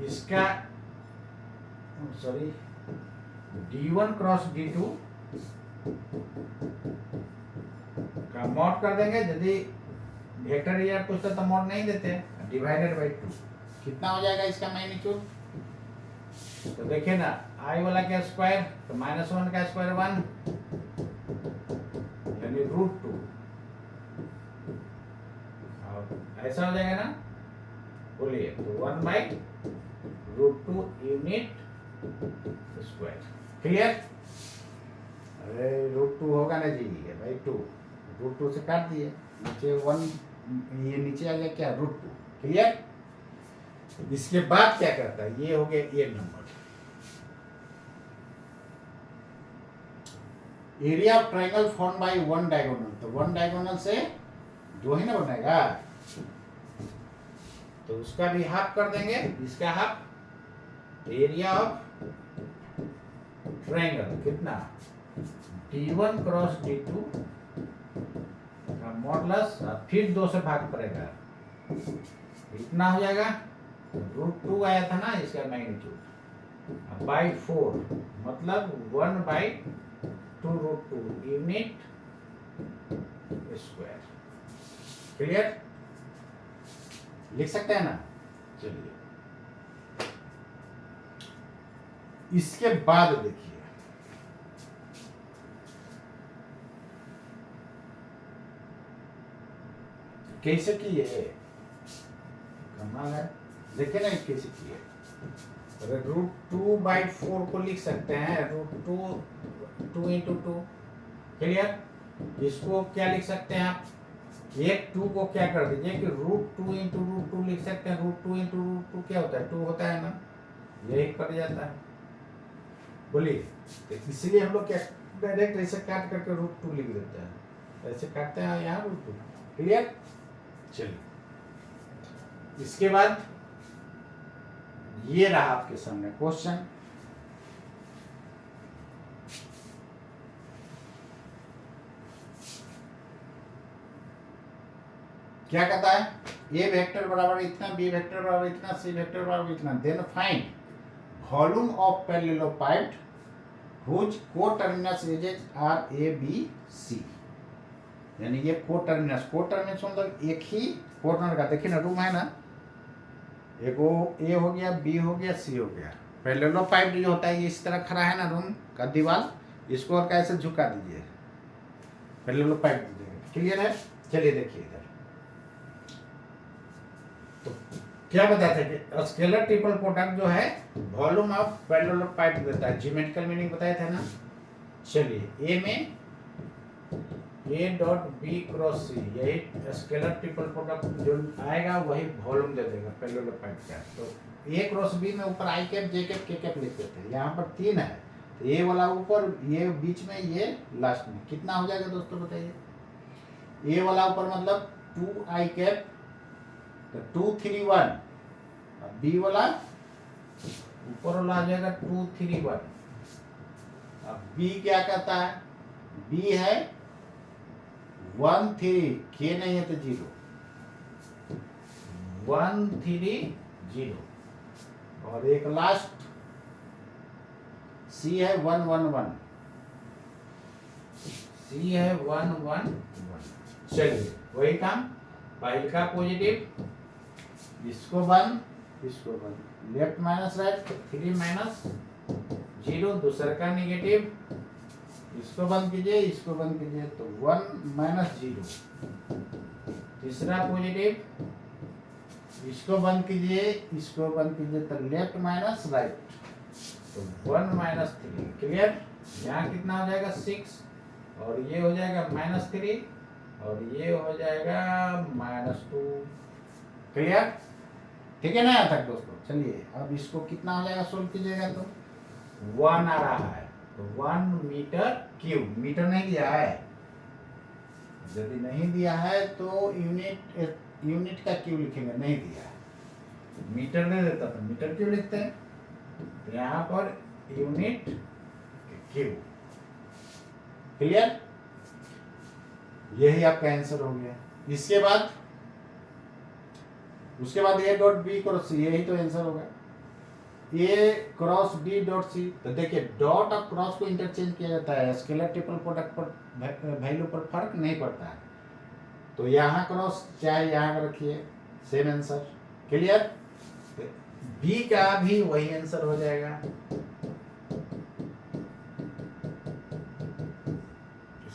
इसका, सॉरी, D1 क्रॉस D2 का मॉड कर देंगे। यदि वेक्टर एरिया पूछता तो मॉड नहीं देते, डिवाइडेड बाई 2। कितना हो जाएगा इसका मैग्नीट्यूड? तो देखिए ना, i वाला का स्क्वायर तो -1 का स्क्वायर 1, यानी √2, और ऐसा हो जाएगा ना, बोलिए, तो 1/√2 यूनिट स्क्वायर। क्लियर? अरे √2 होगा ना जी, भाई 2, √2 से काट दिए, नीचे 1, ये नीचे आ गया क्या, √2। क्लियर? इसके बाद क्या करता है, ये हो गया ये number, area of triangle form by one diagonal. तो वन डायगोनल से दो ही ना बनेगा, तो उसका भी हाफ कर देंगे, इसका हाफ। एरिया ऑफ ट्रायंगल कितना, D1 क्रॉस D2 का मॉडुलस, फिर 2 से भाग पड़ेगा, इतना हो जाएगा। √2 आया था ना इसका मैग्नीट्यूड, बाई 4, मतलब 1/2√2 यूनिट स्क्वायर। क्लियर? लिख सकते हैं ना? चलिए, इसके बाद देखिए, कैसे किए, कमाल है। देखिए ना कैसे किए, √2/4 को लिख सकते हैं, √2 2 × 2। क्लियर? इसको क्या लिख सकते हैं आप, एक 2 को क्या कर दीजिए कि √2 × √2 लिख सकते हैं। √2 × √2 क्या होता है, 2 होता है ना, यही कट जाता है। बोलिए, तो इसलिए हम लोग क्या डायरेक्ट ऐसे काट करके √2 लिख देते हैं, ऐसे काटते हैं यहाँ √2, क्लियर। चलिए इसके बाद ये रहा आपके सामने क्वेश्चन। क्या कहता है, ए वेक्टर बराबर इतना, बी वेक्टर बराबर इतना, सी वेक्टर बराबर इतना, then find volume of parallelepiped whose coterminous edges are A B C. यानी ये कोटर्मिनस मतलब एक ही कॉर्नर का, देखिए ना रूम है ना, एक वो ए हो गया, बी हो गया, सी हो गया। पैरेललोपाइड जो होता है ये इस तरह खड़ा है ना रूम का दीवार, इसको और कैसे झुका दीजिए, पैरेललोपाइड दीजिएगा। क्लियर है। चलिए देखिए इधर तो क्या बताते हैं कि स्केलर ट्रिपल प्रोडक्ट जो है वॉल्यूम ऑफ पैरेललोपाइड देता है। ज्योमेट्रिकल मीनिंग बताया था ना। चलिए ए में ए डॉट बी क्रॉस सी, यही स्केलर ट्रिपल प्रोडक्ट जो आएगा वही वॉल्यूम दे देगा पैरेललोपाइड का। तो ए क्रॉस बी में ऊपर आई cap j cap k cap लिखते थे, यहाँ पर 3 है, तो ए वाला ऊपर, ये बीच में, ये लास्ट में, कितना हो जाएगा दोस्तों बताइए। ए वाला ऊपर मतलब 2 आई कैप, तो 2 3 1, और बी वाला ऊपर वाला आ जाएगा 2 3 1। अब बी क्या कहता है, बी है 1 3, के नहीं है तो 0, 1 3 0, और एक लास्ट सी है 1 1 1, सी है 1 1 1। चलिए वही काम, पहले का पॉजिटिव, इसको 1 इसको 1, लेफ्ट माइनस राइट, 3 माइनस 0, दूसरे का नेगेटिव, इसको बंद कीजिए, इसको बंद कीजिए, तो 1 माइनस 0, तीसरा पॉजिटिव, इसको बंद कीजिए, इसको बंद कीजिए, तो लेफ्ट माइनस राइट, तो 1 माइनस 3। क्लियर। यहाँ कितना हो जाएगा 6, और ये हो जाएगा -3, और ये हो जाएगा -2। क्लियर। ठीक है ना यहाँ तक दोस्तों। चलिए अब इसको कितना हो जाएगा, सोल्व कीजिएगा तो 1 आ रहा है, तो 1 मीटर क्यूब, मीटर नहीं दिया है, यदि नहीं दिया है तो यूनिट का क्यूब लिखेंगे, नहीं दिया है, मीटर दे देता तो मीटर क्यूब लिखते हैं, तो यहाँ पर यूनिट क्यूब। क्लियर। यही आपका आंसर हो गया। इसके बाद उसके बाद ए डॉट बी क्रॉस सी, यही तो आंसर होगा, ए क्रॉस बी डॉट सी। तो देखिए डॉट और क्रॉस को इंटरचेंज किया जाता है, स्केलर ट्रिपल प्रोडक्ट पर वैल्यू पर फर्क नहीं पड़ता है, तो यहाँ क्रॉस चाहे यहाँ रखिए, सेम आंसर। क्लियर। बी का भी वही आंसर हो जाएगा।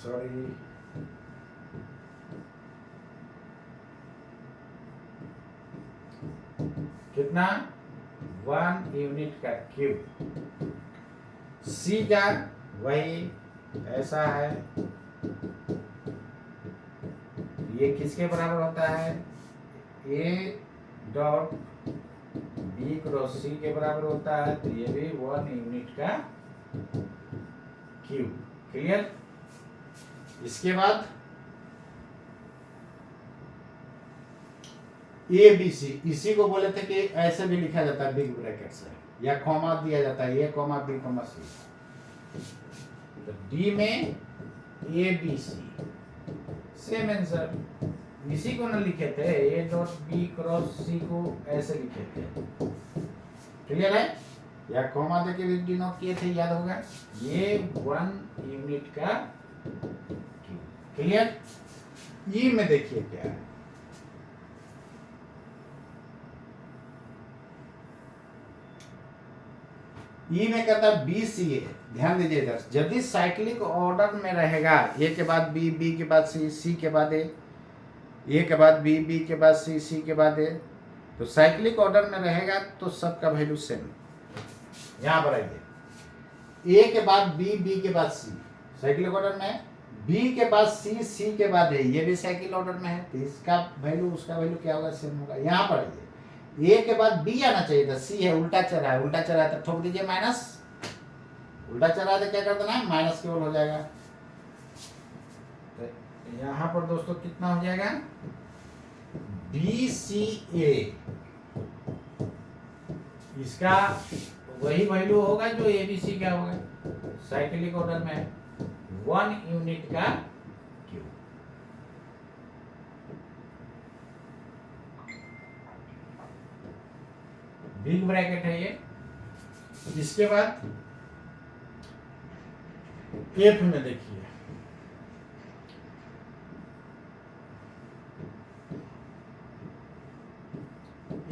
सॉरी, कितना 1 यूनिट का क्यूब। सी का वही ऐसा है, ये किसके बराबर होता है, ए डॉट बी क्रॉस सी के बराबर होता है, तो ये भी 1 यूनिट का क्यूब। क्लियर। इसके बाद ए बी सी, इसी को बोले थे कि ऐसे भी लिखा जाता है बिग ब्रैकेट से, या कॉमा दिया जाता है, A comma B comma C. तो डी में A B C, same answer, इसी को ना लिखे थे, A dot B cross C को ऐसे लिखे थे। क्लियर है। या कॉमा देके भी डिनोट किए थे, याद होगा, ये 1 यूनिट का क्यूब। क्लियर। ई में देखिए क्या है, ई में कहता है बी सी ए। ध्यान दीजिए इधर, यदि साइक्लिक ऑर्डर में रहेगा, ए के बाद बी, बी के बाद सी, सी के बाद ए के बाद बी, बी के बाद सी, सी के बाद ए, तो साइक्लिक ऑर्डर में रहेगा तो सबका वैल्यू सेम। यहाँ पर आइए, ए के बाद बी, बी के बाद सी, साइक्लिक ऑर्डर में, बी के बाद सी, सी के बाद ए, ये भी साइक्लिक ऑर्डर में है, तो इसका वैल्यू उसका वैल्यू क्या होगा, सेम होगा। यहाँ पर आइए, ए के बाद बी आना चाहिए था, सी है, उल्टा चल रहा है, उल्टा चल रहा है तो ठोक दीजिए माइनस, उल्टा चल रहा है तो क्या कर देना है, माइनस केवल हो जाएगा। तो यहाँ पर दोस्तों कितना हो जाएगा, BCA, इसका वही वैल्यू होगा जो ABC का होगा, साइक्लिक ऑर्डर में 1 यूनिट का क्यू। बिग ब्रैकेट है ये। इसके बाद F में देखिए,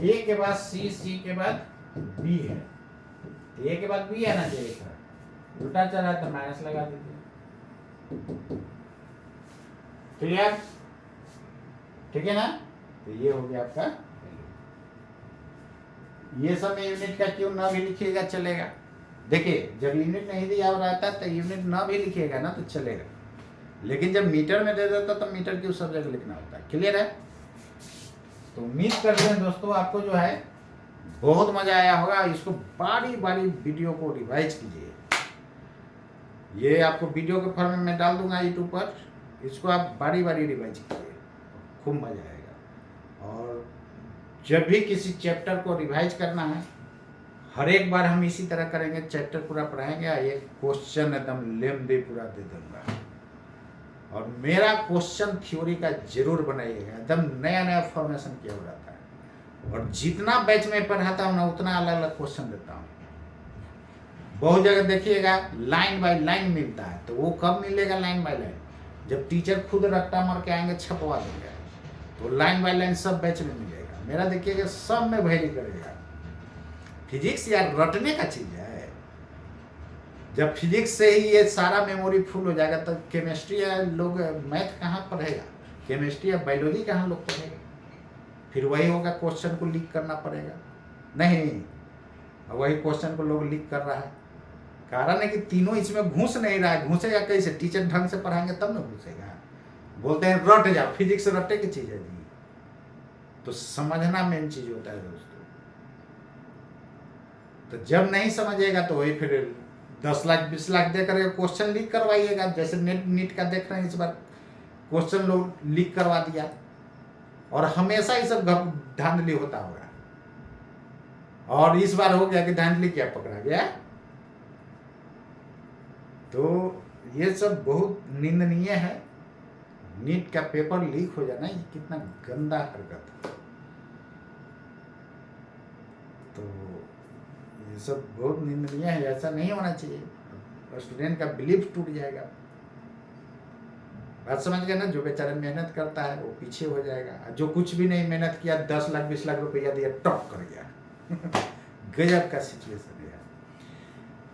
A के बाद C के बाद B है, तो A के बाद B आना चाहिए था, उल्टा चला है तो माइनस लगा दीजिए। क्लियर, ठीक है ना। तो ये हो गया आपका, ये सब में यूनिट का क्यों ना भी लिखिएगा चलेगा। देखिए जब यूनिट नहीं दिया हो रहता तो यूनिट ना भी लिखिएगा ना तो चलेगा, लेकिन जब मीटर में दे देता तो मीटर क्यों सब जगह लिखना होता है। क्लियर है। तो उम्मीद करते हैं दोस्तों आपको जो है बहुत मजा आया होगा। इसको बारी बारी वीडियो को रिवाइज कीजिए, ये आपको वीडियो के फॉर्म में डाल दूंगा यूट्यूब पर, इसको आप बारी बारी रिवाइज कीजिए, खूब मजा आएगा। और जब भी किसी चैप्टर को रिवाइज करना है, हर एक बार हम इसी तरह करेंगे, चैप्टर पूरा पढ़ाएंगे, एक क्वेश्चन एकदम लेमदे पूरा दे दूंगा। और मेरा क्वेश्चन थ्योरी का जरूर बनाइएगा, एकदम नया नया फॉर्मेशन किया हो जाता है। और जितना बैच में पढ़ाता हूँ ना उतना अलग अलग क्वेश्चन देता हूँ। बहुत जगह देखिएगा लाइन बाय लाइन मिलता है, तो वो कब मिलेगा लाइन बाय लाइन, जब टीचर खुद रट्टा मार के आएंगे छपवा देंगे, तो लाइन बाय लाइन सब बैच में मिलेगा। मेरा देखिएगा सब में वेरी करेगा। फिजिक्स यार रटने का चीज है, जब फिजिक्स से ही ये सारा मेमोरी फुल हो जाएगा तो केमिस्ट्री या लोग मैथ कहाँ पढ़ेगा, केमिस्ट्री या बायोलॉजी कहाँ लोग पढ़ेगा। फिर वही होगा, क्वेश्चन को लीक करना पड़ेगा। नहीं, वही क्वेश्चन को लोग लीक कर रहा है, कारण है कि तीनों इसमें घुस नहीं रहा है। घुसेगा कैसे, टीचर ढंग से पढ़ाएंगे तब ना घुसेगा। बोलते हैं रट जाओ, फिजिक्स रटे की चीज है जी, तो समझना मेन चीज होता है दोस्तों। तो जब नहीं समझेगा तो वही फिर 10 लाख 20 लाख दे करके क्वेश्चन लीक करवाइएगा। जैसे नीट का देख रहे हैं, इस बार क्वेश्चन लोग लीक करवा दिया, और हमेशा ही सब धांधली होता होगा। और इस बार हो गया कि धांधली क्या पकड़ा गया। तो ये सब बहुत निंदनीय है। नीट का पेपर लीक हो जाना, ये कितना गंदा हरकत है। तो ये सब बहुत निंदनीय है, ऐसा नहीं होना चाहिए। स्टूडेंट का बिलीफ टूट जाएगा। बात समझ गए ना। जो बेचारा मेहनत करता है वो पीछे हो जाएगा, जो कुछ भी नहीं मेहनत किया 10 लाख 20 लाख रुपया दिया टॉप कर गया। गजब का सिचुएशन है।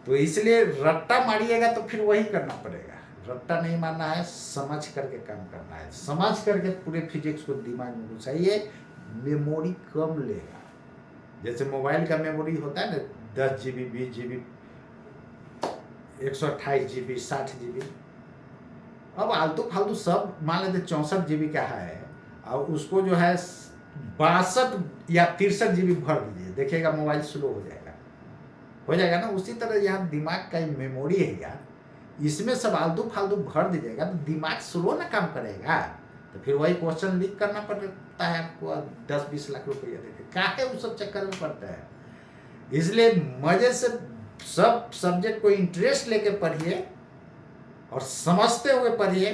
तो इसलिए रट्टा मारिएगा तो फिर वही करना पड़ेगा। रट्टा नहीं मारना है, समझ करके काम करना है। समझ करके पूरे फिजिक्स को दिमाग में घुसाइए, मेमोरी कम लेगा। जैसे मोबाइल का मेमोरी होता है ना 10 GB 20 GB 128 GB 60 GB। अब आलतू फालतू सब मान लेते 64 GB का है, और उसको जो है 62 या 63 GB भर दीजिए, देखिएगा मोबाइल स्लो हो जाएगा ना। उसी तरह यहाँ दिमाग का मेमोरी है यार, इसमें सब आलतू फालतू भर दीजिएगा तो दिमाग स्लो ना काम करेगा। तो फिर वही क्वेश्चन लीक करना पड़ता है आपको, 10-20 लाख रुपया देके काहे उस सब चक्कर में पड़ता है। इसलिए मजे से सब सब्जेक्ट को इंटरेस्ट लेके पढ़िए और समझते हुए पढ़िए।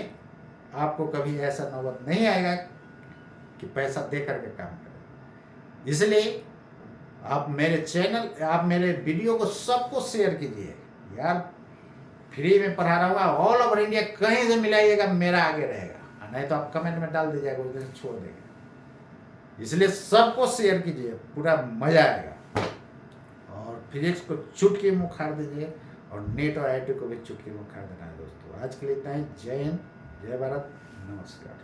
आपको कभी ऐसा नौबत नहीं आएगा कि पैसा दे करके काम करें। इसलिए आप मेरे चैनल, आप मेरे वीडियो को सबको शेयर कीजिए यार। फ्री में पढ़ा रहा हूँ, ऑल ओवर इंडिया कहीं से मिलाइएगा, मेरा आगे रहेगा। नहीं तो आप कमेंट में डाल दीजिएगा, उधर से छोड़ देंगे। इसलिए सबको शेयर कीजिए, पूरा मजा आएगा। और फिजिक्स को चुटकी में उखाड़ दीजिए, और नेट और IT को भी चुटकी में उखाड़ देना है दोस्तों। आज के लिए इतना ही। जय हिंद, जय भारत, नमस्कार।